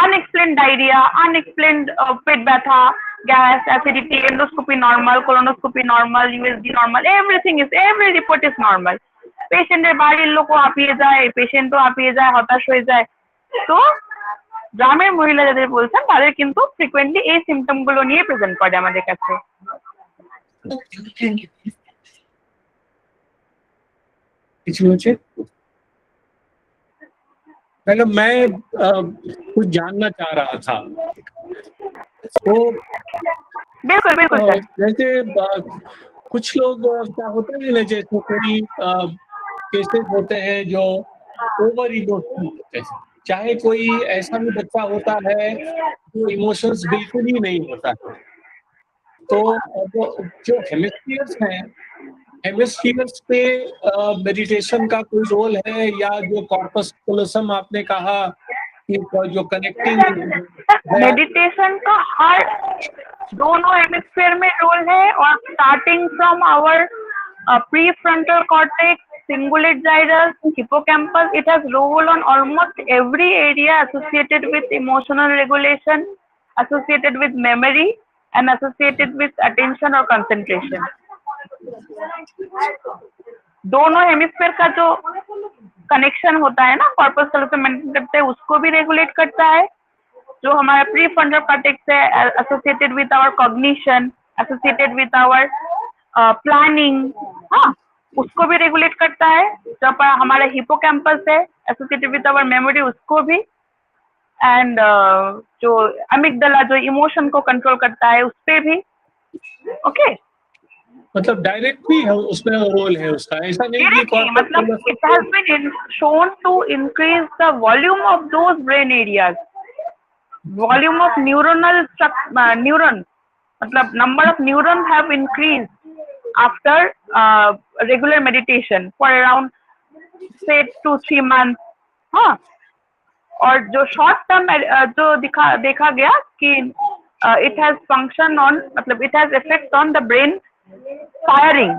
unexplained diarrhea, unexplained পেট ব্যথা, gas, acidity, endoscopy normal, colonoscopy normal, USG normal, every report is normal. পেশেন্টের বাড়ির লোকও হাঁপিয়ে যায়, পেশেন্টও হাঁপিয়ে যায়, হতাশ হয়ে যায়। তো গ্রামের মহিলা যাদের বলছেন, তাদের কিন্তু ফ্রিকোয়েন্টলি এই সিমটম গুলো নিয়ে প্রেজেন্ট করে আমাদের কাছে। কিছু হচ্ছে मैडम, मैं कुछ जानना चाह रहा था। तो बिल्कुल बिल्कुल सर। जैसे कुछ लोग क्या होता है ना, जैसे कोई केसेस होते हैं जो ओवर इमोशनल होते हैं, चाहे कोई ऐसा भी बच्चा होता है जो इमोशंस बिल्कुल ही नहीं होता है। तो जो हेमिस्फीयर्स हैं, हेमिस्फीयर्स पे मेडिटेशन का कोई रोल है, या जो कॉर्पस कैलोसम आपने कहा कि जो कनेक्टिंग मेडिटेशन का हर दोनों हेमिस्फीयर में रोल है, और starting from our pre frontal cortex, cingulate gyrus, hippocampus, it has role on almost every area associated with emotional regulation, associated with memory, and associated with attention or concentration. दोनों hemisphere का जो connection होता है ना, corpus callosum maintain करते हैं, उसको भी रेगुलेट करता है। जो हमारा प्री फ्रंटल कॉर्टेक्स है, associated with our cognition, associated with our planning, हाँ, उसको भी रेगुलेट करता है। जो हमारा हिपोकैम्पस है, एसोसिएटेड विद आवर मेमोरी, उसको भी। एंड जो अमिगडाला जो इमोशन को कंट्रोल करता है, उस पे भी। ओके, मतलब डायरेक्ट भी है उसमें रोल है उसका, ऐसा नहीं कि मतलब it has been shown to increase the volume of those brain areas, volume of neuronal neuron, मतलब number of neuron have increase after regular meditation for around say 2-3 months। हाँ, और जो शॉर्ट टर्म जो देखा गया कि इट हैज फंक्शन ऑन, मतलब it has effect on the brain firing.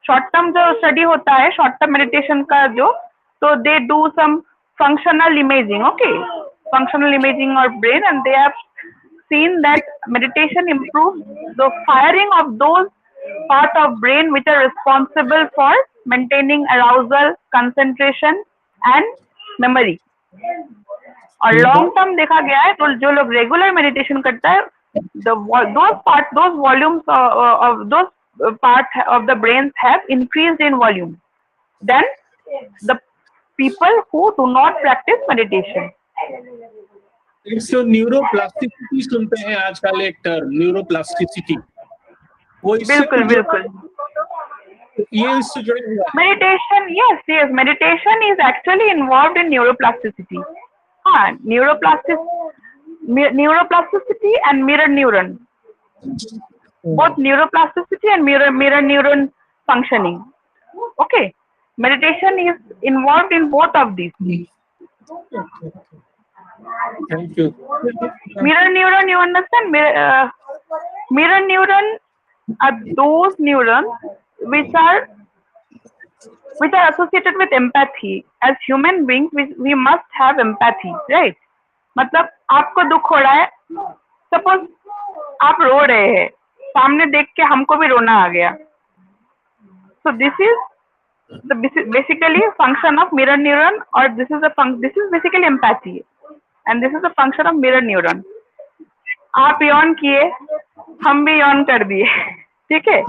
Short term जो स्टडी होता है, शॉर्ट टर्म मेडिटेशन का जो, तो they do some functional imaging, okay, functional imaging और brain, and they have seen that meditation improves the firing of those part of brain which are responsible for maintaining arousal, concentration and memory। और long term देखा गया है, तो जो लोग regular meditation करता है, those volumes of those part of the brains have increased in volume than the people who do not practice meditation। Neuroplasticity सुनते हैं आजकल, एक टर्म न्यूरोप्लास्टिसिटी, वो इससे बिल्कुल बिल्कुल। ये इससे जुड़े हुआ है। Meditation, yes, yes. Meditation is actually involved in neuroplasticity. हाँ, neuroplasticity and mirror neuron. Both neuroplasticity and mirror neuron functioning. Okay. Meditation is involved in both of these. Thank you. Mirror neuron, you understand? Mirror neuron are those neurons which are associated with empathy. As human beings, we must have empathy, right? मतलब आपको दुख हो रहा है, suppose आप रो रहे हैं, सामने देख के हमको भी रोना आ गया. So this is the basically function of mirror neuron, or this is basically empathy, and this is the function of mirror neuron. आप yawn किए, हम भी yawn कर दिए, ठीक है?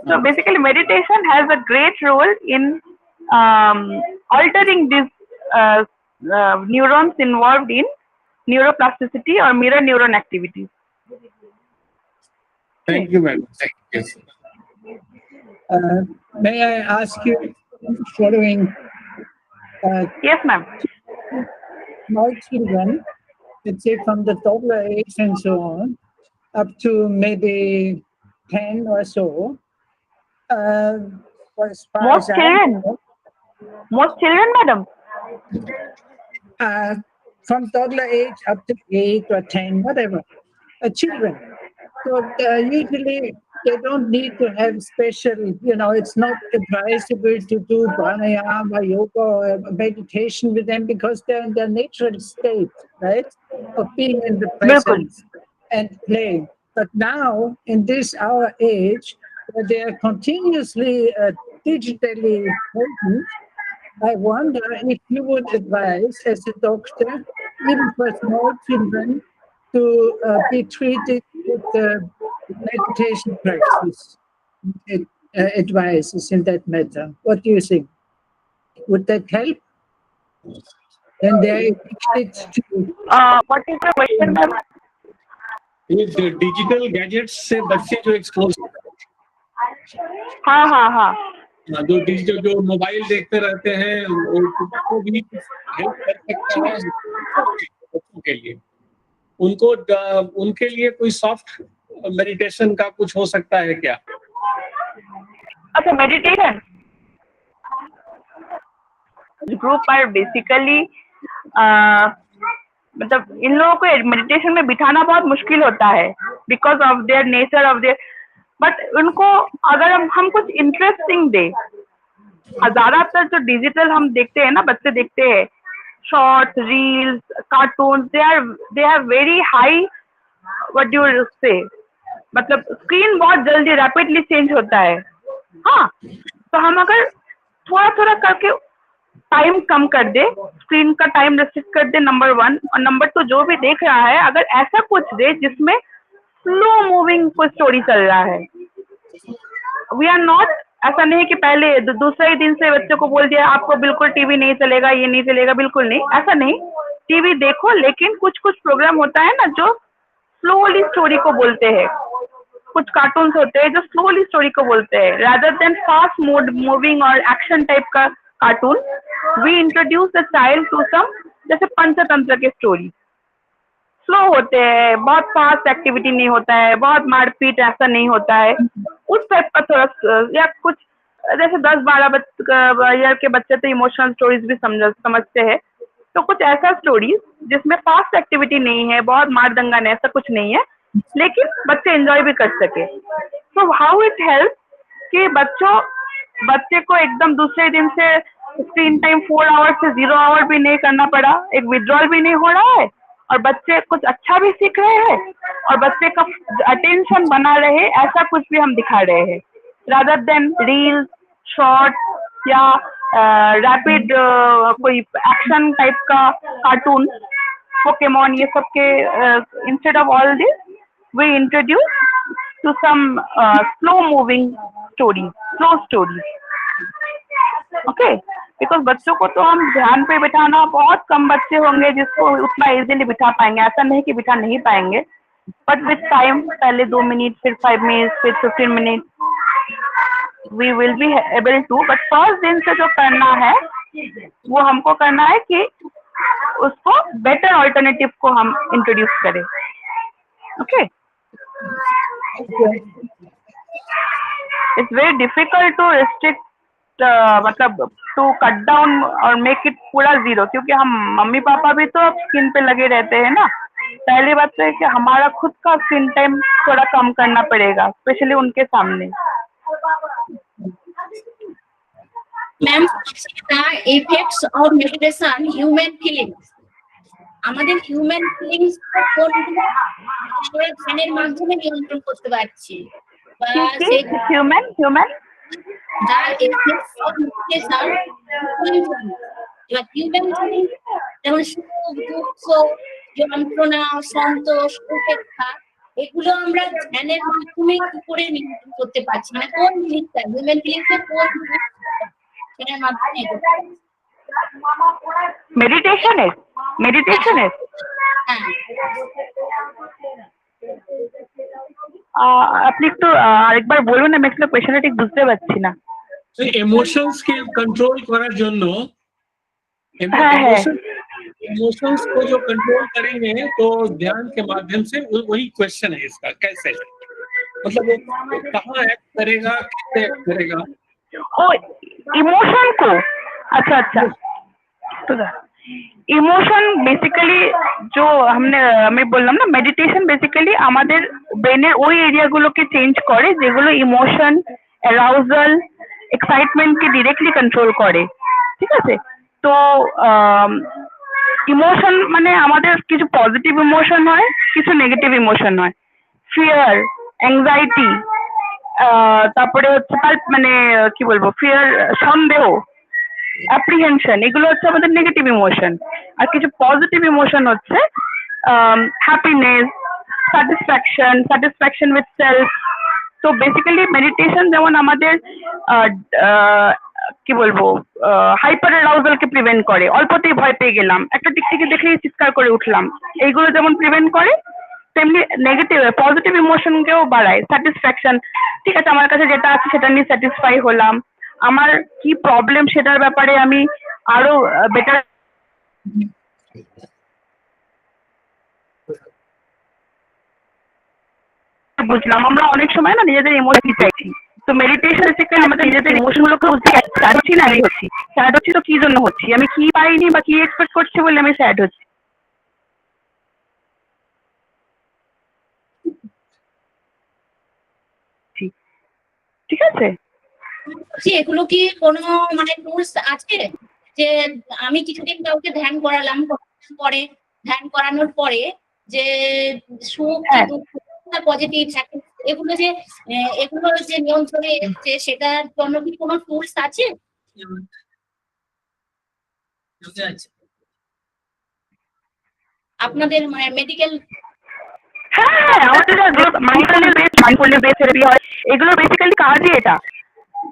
So basically meditation has a great role in altering these neurons involved in neuroplasticity or mirror neuron activities. Thank you, madam. Thank you. May I ask you following? Yes, ma'am. Small children, let's say from the toddler age and so on, up to maybe 10 or so, as far Most as children, madam. From toddler age up to 8 or 10, whatever, children. So usually they don't need to have special, it's not advisable to do pranayama or yoga or meditation with them because they're in their natural state, right, of being in the present and playing. But now, in this our age, where they are continuously digitally present, I wonder if you would advise, as a doctor, even for small children, to be treated with the meditation practice advices in that matter. What do you think? Would that help? And they are addicted to. What is the question, ma'am? ये digital gadgets से बच्चे जो expose, हाँ. जो digital जो mobile देखते रहते हैं, उनको भी हेल्प कर सकता है बच्चों के लिए. उनके लिए कोई सॉफ्ट मेडिटेशन का कुछ हो सकता है क्या? अच्छा, मेडिटेशन ग्रुप आर बेसिकली मतलब इन लोगों को मेडिटेशन में बिठाना बहुत मुश्किल होता है because of their nature of their, but उनको अगर हम कुछ इंटरेस्टिंग दे, ज्यादातर जो डिजिटल हम देखते हैं ना, बच्चे देखते हैं shorts, reels, cartoon, they have very high what do you से, मतलब स्क्रीन बहुत जल्दी रैपिडली चेंज होता है. हाँ, तो हम अगर थोड़ा थोड़ा करके टाइम कम कर दे, स्क्रीन का टाइम रेस्ट्रिक्ट कर दे, नंबर 1, और नंबर 2 जो भी देख रहा है अगर ऐसा कुछ दे जिसमें स्लो मूविंग कोई स्टोरी चल रहा है. वी आर नॉट, ऐसा नहीं कि पहले दूसरे ही दिन से बच्चों को बोल दिया आपको बिल्कुल टीवी नहीं चलेगा, ये नहीं चलेगा, बिल्कुल नहीं, ऐसा नहीं. टीवी देखो, लेकिन कुछ प्रोग्राम होता है ना जो स्लोली स्टोरी को बोलते हैं, कुछ कार्टून्स होते हैं जो स्लोली स्टोरी को बोलते हैं, रादर देन फास्ट मूविंग और एक्शन टाइप का cartoon. We introduce the child to some, जैसे पंचतंत्र के स्टोरी, स्लो होते हैं, बहुत फास्ट एक्टिविटी नहीं होता है, बहुत मारपीट ऐसा नहीं होता है, उस टाइप का थोड़ा, या कुछ जैसे 10-12 ईयर के बच्चे तो इमोशनल स्टोरीज भी समझते हैं, तो कुछ ऐसा स्टोरीज जिसमें फास्ट एक्टिविटी नहीं है, बहुत मार दंगा नहीं, ऐसा कुछ नहीं है, लेकिन बच्चे एंजॉय भी कर सके. सो हाउ इट हेल्प कि बच्चे को एकदम दूसरे दिन से स्क्रीन टाइम 4 आवर से 0 आवर भी नहीं करना पड़ा, एक विड्रॉल भी नहीं हो रहा है, और बच्चे कुछ अच्छा भी सीख रहे हैं और बच्चे का अटेंशन बना रहे, ऐसा कुछ भी हम दिखा रहे हैं, रादर देन रील्स, शॉर्ट या रैपिड कोई एक्शन टाइप का कार्टून, पोकेमॉन, ये सब के instead of all this we introduce to some slow moving story, slow story. Okay, because बच्चों को तो हम ध्यान पे बिठाना, बहुत कम बच्चे होंगे जिसको उतना इजीली बिठा पाएंगे, ऐसा नहीं कि बिठा नहीं पाएंगे, but with time, पहले 2 minutes, फिर 5 minutes, फिर 15 minutes, we will be able to. But first दिन से जो करना है, वो हमको करना है कि उसको better alternative को हम introduce करें. Okay. It's very difficult to restrict, मतलब to cut down और make it पूरा zero, क्योंकि हम मम्मी पापा भी तो स्क्रीन पे लगे रहते हैं ना. पहली बात तो है कि हमारा खुद का स्क्रीन टाइम थोड़ा कम करना पड़ेगा, स्पेशली उनके सामने. Ma'am, effects of meditation, human feelings. আমাদের হিউম্যান ফিলিংস কোনগুলো আমরা ধ্যানের মাধ্যমে নিয়ন্ত্রণ করতে পারছি, বা সেই human the effects of meditation, এবার হিউম্যান ফিলিংস যেমন সুখ, দুঃখ, যন্ত্রণা, সন্তোষ, উপেক্ষা, এগুলো আমরা ধ্যানের মাধ্যমে কি করে নিয়ন্ত্রণ করতে পারছি, মানে কোন জিনিসটা হিউম্যান ফিলিংসের কোন জিনিসটা ধ্যানের মাধ্যমে meditation is হ্যাঁ। আপনি একটু আরেকবার বলুন, আমি আসলে কোয়েশ্চেনটা ঠিক বুঝতে পারছি না. इमोशंस के कंट्रोल করার জন্য हाँ। इमोशंस को जो कंट्रोल करेंगे तो ध्यान के माध्यम से वही क्वेश्चन है इसका, कैसे, मतलब वो कहाँ एक्ट करेगा, कैसे एक्ट करेगा. ओ इमोशन को, अच्छा तो ইমোশন বেসিক্যালি जो আমি বললাম না, মেডিটেশন বেসিক্যালি আমাদের ব্রেনের ওই এরিয়াগুলোকে চেঞ্জ করে যেগুলো ইমোশন, অ্যারাউজাল, এক্সাইটমেন্টকে ডিরেক্টলি কন্ট্রোল করে. ঠিক আছে, তো ইমোশন মানে আমাদের কিছু পজিটিভ ইমোশন হয়, কিছু নেগেটিভ ইমোশন হয়. ফিয়ার, অ্যাংজাইটি, তারপরে হচ্ছে মানে কি বলবো, ফিয়ার, সন্দেহ, অ্যাপ্রিহেনশন, এগুলো হচ্ছে আমাদের নেগেটিভ ইমোশন. আর কিছু পজিটিভ ইমোশন হচ্ছে হ্যাপিনেস, স্যাটিসফ্যাকশন উইথ সেলফ. তো বেসিক্যালি মেডিটেশন যেমন আমাদের কি বলবো হাইপার অ্যারাউজালকে প্রিভেন্ট করে, অল্পতেই ভয় পেয়ে গেলাম, একটা টিকটিকি দেখলেই চিৎকার করে উঠলাম, এইগুলো যেমন প্রিভেন্ট করে, তেমনি নেগেটিভ পজিটিভ ইমোশনকেও বাড়ায়. স্যাটিসফ্যাকশন, ঠিক আছে আমার কাছে যেটা আছে সেটা নিয়ে স্যাটিসফাই হলাম, আমার কি প্রবলেম সেটার ব্যাপারে আমি আরো বেটার বুঝলাম. আমরা অনেক সময় না নিজেদের ইমোশন চাইছি, তো মেডিটেশন থেকে আমাদের নিজেদের ইমোশন গুলোকে বুঝতে স্যাড হচ্ছি না, আমি হচ্ছি স্যাড হচ্ছি, তো কি জন্য হচ্ছি, আমি কি পাইনি বা কি এক্সপেক্ট করছি বলে আমি স্যাড হচ্ছি. ঠিক আছে, এগুলো কি কোনো মানে টুলস আছে যে আমি কিছুদিন কাউকে ধ্যান করালাম, ধ্যান করানোর পরে যে সুখ, দুঃখ, পজিটিভ, এগুলো যে নিয়ন্ত্রণে এসছে, সেটার জন্য কি কোনো টুলস আছে? আপনাদের মানে মেডিকেল, হ্যাঁ আমাদের মাইন্ডফুলনেস বেস থেরাপি হয়, এগুলো বেসিক্যালি কাজই এটা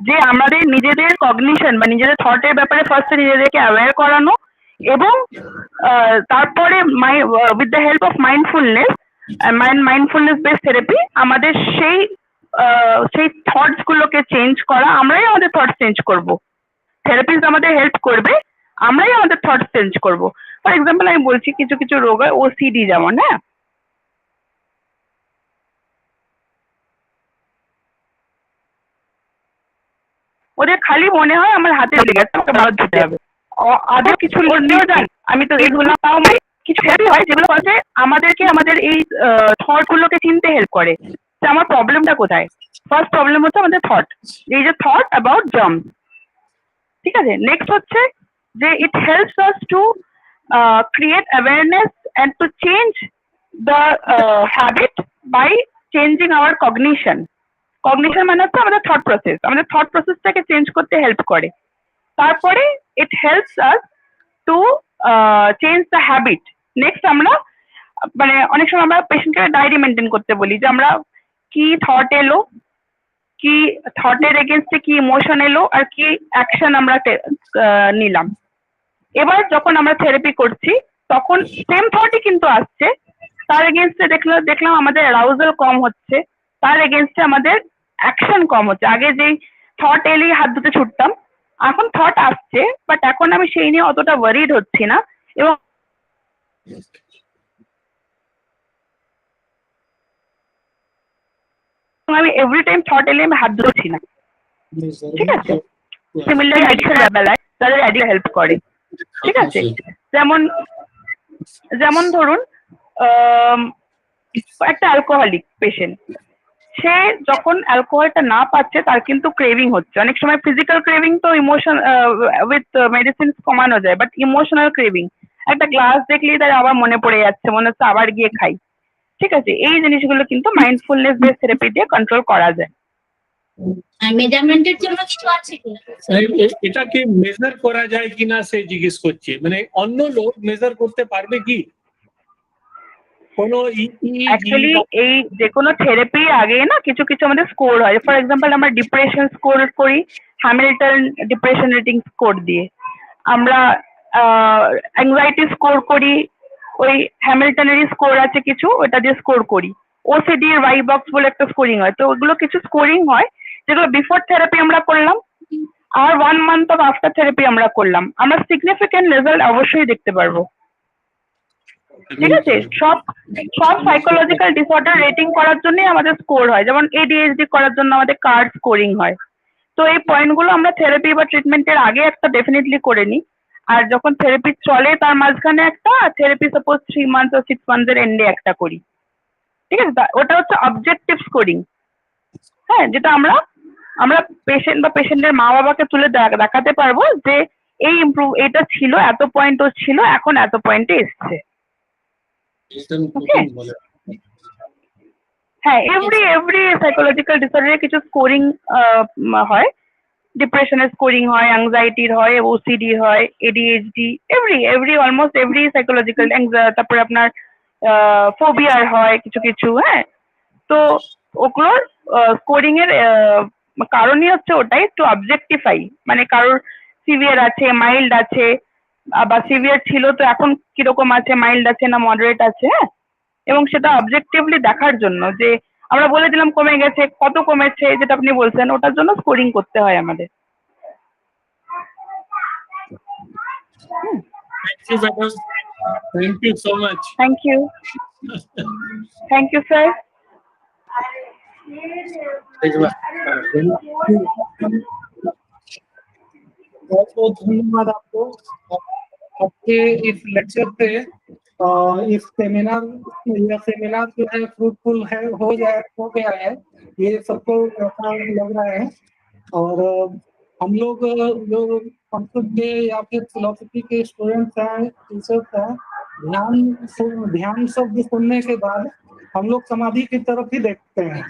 যে আমাদের নিজেদের কগনিশন বা নিজেদের থটের ব্যাপারে ফার্স্টে নিজেদেরকে অ্যাওয়্যার করানো, এবং তারপরে with the help of mindfulness base therapy আমাদের সেই থটস গুলোকে চেঞ্জ করা, আমরাই আমাদের থটস চেঞ্জ করব. থেরাপিস্ট আমাদের হেল্প করবে, আমরাই আমাদের থটস চেঞ্জ করব. ফর এক্সাম্পল আমি বলছি কিছু কিছু রোগ হয়, ওসিডি যেমন, হ্যাঁ ওদের খালি মনে হয় আমার হাতে লেগে গেছে, আমাকে মারা ধুতে হবে, আদৌ কিছু করলেও যান আমি তো এইগুলো পাও নাই. কিছু থেরাপি হয় যেগুলো হচ্ছে আমাদেরকে আমাদের এই থট গুলোকে চিনতে হেল্প করে যে আমার প্রবলেমটা কোথায়. ফার্স্ট প্রবলেম হচ্ছে আমাদের থট, এই যে থট অ্যাবাউট জাম্প. ঠিক আছে, নেক্সট হচ্ছে যে it helps us to create awareness and to change the habit by changing our cognition. Cognition মানে হচ্ছে আমাদের থট প্রসেস, আমাদের থট প্রসেসটাকে চেঞ্জ করতে হেল্প করে. তারপরে it helps us to change the habit. Next আমরা মানে অনেক সময় আমরা পেশেন্টকে ডায়েরি মেনটেন করতে বলি যে আমরা কি থট এলো, কি থটের এগেনস্টে কি ইমোশন এলো, আর কি অ্যাকশন আমরা নিলাম. এবার যখন আমরা থেরাপি করছি তখন সেম থটই কিন্তু আসছে, তার এগেনস্টে দেখলাম আমাদের অ্যারাউজাল কম হচ্ছে, তার এগেনস্টে আমাদের অ্যাকশন কম হচ্ছে। আগে যেই থট এলেই হাত ধুতে ছুটতাম, এখন থট আসছে বাট এখন আমি সেই নিয়ে অতটা ওয়ারিড হচ্ছি না, এবং আমি এভরি টাইম থট এলে আমি হাত ধুচ্ছি না। ঠিক আছে, সিমিলার অ্যাডিকশন বেলায় তাদের অ্যাডিকশন হেল্প করে। ঠিক আছে, যেমন যেমন ধরুন একটা অ্যালকোহলিক পেশেন্ট, সে যখন অ্যালকোহলটা না পাচ্ছে তার কিন্তু ক্রেভিং হচ্ছে। অনেক সময় ফিজিক্যাল ক্রেভিং তো ইমোশন উইথ মেডিসিন কমানো যায়, বাট ইমোশনাল ক্রেভিং, একটা গ্লাস দেখলেই তার আবার মনে পড়ে যাচ্ছে, মনে হচ্ছে আবার গিয়ে খাই। ঠিক আছে, এই জিনিসগুলো কিন্তু মাইন্ডফুলনেস বেস থেরাপি দিয়ে কন্ট্রোল করা যায়। আর মেজারমেন্টের জন্য কিছু আছে কি? এটাকে মেজার করা যায় কিনা সে জিজ্ঞেস করছে, মানে অন্য লোক মেজার করতে পারবে কি? কোনো অ্যাকচুয়ালি এই যে কোনো থেরাপির আগে না কিছু কিছু আমাদের স্কোর হয়। ফর এক্সাম্পল আমরা ডিপ্রেশন স্কোর করি হ্যামিল্টন ডিপ্রেশন রেটিং স্কোর দিয়ে, আমরা অ্যাংজাইটি স্কোর করি ওই হ্যামিল্টনেরই স্কোর আছে কিছু, ওটা দিয়ে স্কোর করি। ওসিডি ওয়াই বক্স বলে একটা স্কোরিং হয়, তো ওগুলো কিছু স্কোরিং হয় যেগুলো বিফোর থেরাপি আমরা করলাম আর 1 month অফ আফটার থেরাপি আমরা করলাম, আমরা সিগনিফিকেন্ট রেজাল্ট অবশ্যই দেখতে পারবো। ঠিক আছে, সব সাইকোলজিক্যাল ডিসঅর্ডার রেটিং করার জন্য আমাদের স্কোর হয়, যেমন এডিএইচডি করার জন্য আমাদের কার্ড স্কোরিং হয়। তো এই পয়েন্টগুলো আমরা থেরাপি বা ট্রিটমেন্টের আগে একটা ডেফিনেটলি করে নিই, আর যখন থেরাপি চলে তার মাঝখানে একটা, therapy suppose 3 months or 6 months এর এন্ডে একটা করি। ঠিক আছে, ওটা হচ্ছে অবজেক্টিভ স্কোরিং। হ্যাঁ, যেটা আমরা পেশেন্ট বা পেশেন্টের মা বাবাকে তুলে দেখাতে পারবো যে এই ইমপ্রুভ, এটা ছিল এত পয়েন্ট ও ছিল, এখন এত পয়েন্টে এসছে। হ্যাঁ, এভরি সাইকোলজিক্যাল ডিসঅর্ডারে কিছু স্কোরিং হয়, ডিপ্রেশনের স্কোরিং হয়, অ্যাংজাইটির হয়, ওসিডি হয়, ADHD, every almost every psychological, তারপরে আপনার ফোবিয়ার হয় কিছু কিছু। হ্যাঁ, তো ওগুলোর স্কোরিং এর কারণই হচ্ছে ওটাই টু অবজেক্টিফাই, মানে কারোর সিভিয়ার আছে, মাইল্ড আছে, বা সিভিয়ার ছিল তো এখন কিরকম আছে, মাইল্ড আছে না মডারেট আছে। হ্যাঁ, এবং সেটা অবজেক্টিভলি দেখার জন্য যে আমরা বলে দিলাম কমে গেছে, কত কমেছে যেটা আপনি বলছেন, ওটার জন্য স্কোরিং করতে হয় আমাদের। Thank you so much. Thank you sir. बहुत बहुत धन्यवाद आपको, आपके इस लेक्चर पे इस सेमिनार जो है फ्रूटफुल है, हो गया है, ये सबको ऐसा लग रहा है। और हम लोग जो संस्कृत के या फिर फिलोसफी के स्टूडेंट्स हैं, टीचर्स हैं, ध्यान शब्द सुनने के बाद हम लोग समाधि की तरफ ही देखते हैं,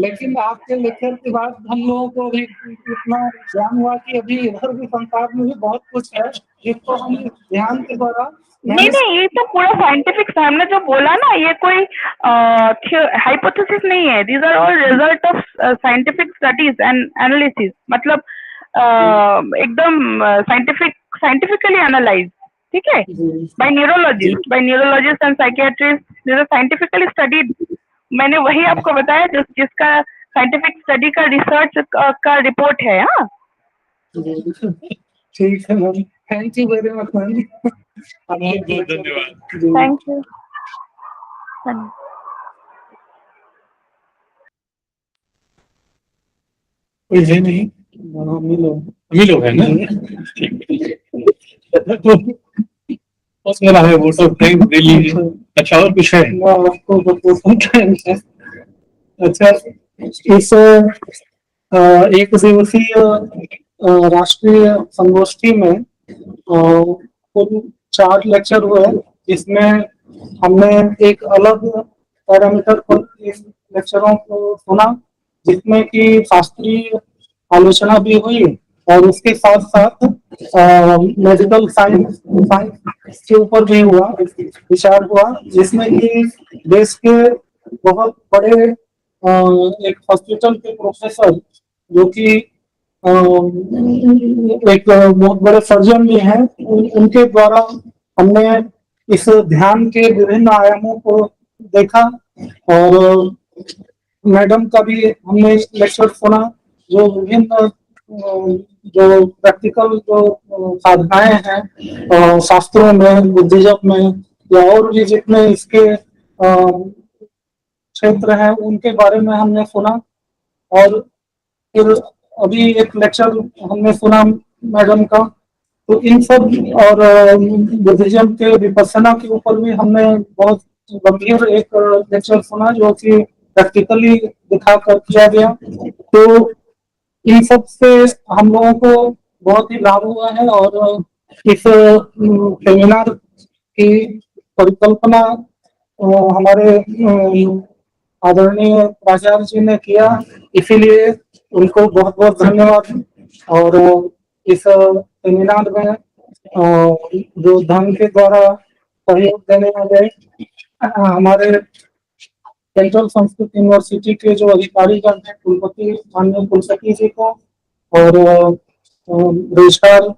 लेकिन आपके लेक्चर के बाद हम लोगों को भी इतना ज्ञान हुआ कि अभी इधर भी संसार में भी बहुत कुछ है जिसको हम ध्यान के द्वारा नहीं, ये तो पूरा साइंटिफिक, हमने जो बोला ना, ये कोई हाइपोथेसिस नहीं है, these are all result of scientific studies and analysis, मतलब एकदम साइंटिफिकली एनालाइज। ठीक है, by neurologist and psychiatrist, these are scientifically studied. मैंने वही आपको बताया जिसका साइंटिफिक स्टडी का रिसर्च का रिपोर्ट है। हाँ, ठीक है ma'am, thank you very much ma'am, बहुत बहुत धन्यवाद। Thank you. कोई है नहीं, मिलो है ना, बहुत मेरा है वो तो रियली अच्छा। और कुछ है? आपको अच्छा, इस एक दिवसीय राष्ट्रीय संगोष्ठी में कुल 4 लेक्चर हुए, जिसमें हमने एक अलग पैरामीटर पर इस लेक्चरों को सुना, जिसमें कि शास्त्रीय आलोचना भी हुई और उसके साथ साथ मेडिकल साइंस के ऊपर भी विचार हुआ, जिसमें कि देश के बहुत बड़े एक हॉस्पिटल के प्रोफेसर, जो कि एक बहुत बड़े सर्जन भी हैं, उनके द्वारा हमने इस ध्यान के विभिन्न आयामों को देखा और मैडम का भी हमने लेक्चर सुना, जो विभिन्न जो प्रैक्टिकल जो साधनाएं हैं शास्त्रों में, बुद्धिज्म में या और भी जितने इसके क्षेत्र हैं उनके बारे में हमने सुना। और फिर अभी एक लेक्चर हमने सुना मैडम का, तो इन सब और बुद्धिज्म के विपස්සना के ऊपर भी हमने बहुत गंभीर एक लेक्चर सुना जो कि प्रैक्टिकली दिखा कर किया गया। तो इन सब से हम लोगों को बहुत ही लाभ हुआ है और इस सेमिनार की परिकल्पना हमारे आदरणीय प्राचार्य जी ने किया, इसीलिए उनको बहुत बहुत धन्यवाद। और इस सेमिनार में जो धन के द्वारा सहयोग देने वाले हमारे सेंट्रल संस्कृत यूनिवर्सिटी के जो अधिकारी गण हैं, कुलपति माननीय कुलसती जी को और रजिस्ट्रार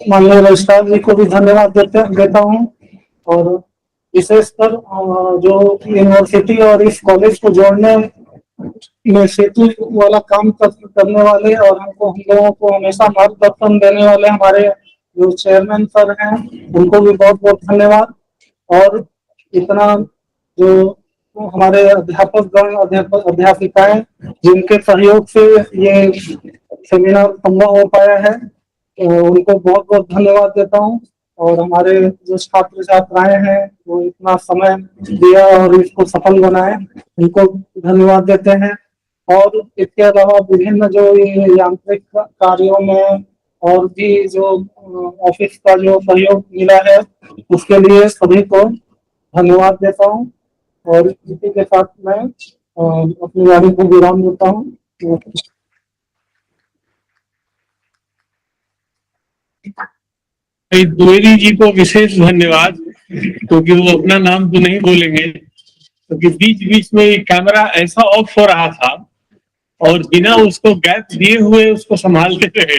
माननीय रजिस्ट्रार जी को भी धन्यवाद देता हूँ। और विशेषकर जो यूनिवर्सिटी और इस कॉलेज को जोड़ने में सेतु वाला काम करने वाले और हम लोगों को हमेशा मार्गदर्शन देने वाले हमारे जो चेयरमैन सर हैं, उनको भी बहुत बहुत धन्यवाद। और इतना जो हमारे अध्यापक गण अध्यापिकाएं जिनके सहयोग से ये सेमिनार संभव हो पाया है, उनको बहुत बहुत धन्यवाद देता हूँ। और हमारे जो छात्र छात्राएं हैं वो इतना समय दिया और इसको सफल बनाए, उनको धन्यवाद देते हैं। और इसके अलावा विभिन्न जो ये यांत्रिक कार्यों में और भी जो ऑफिस का जो सहयोग मिला है उसके लिए सभी को धन्यवाद देता हूँ। और इसी के साथ मैं अपनी वाणी को विराम देता हूँ। द्विवेदी जी को विशेष धन्यवाद, क्योंकि वो अपना नाम तो नहीं बोलेंगे, क्योंकि बीच बीच में कैमरा ऐसा ऑफ हो रहा था और बिना उसको गैप दिए हुए उसको संभालते रहे।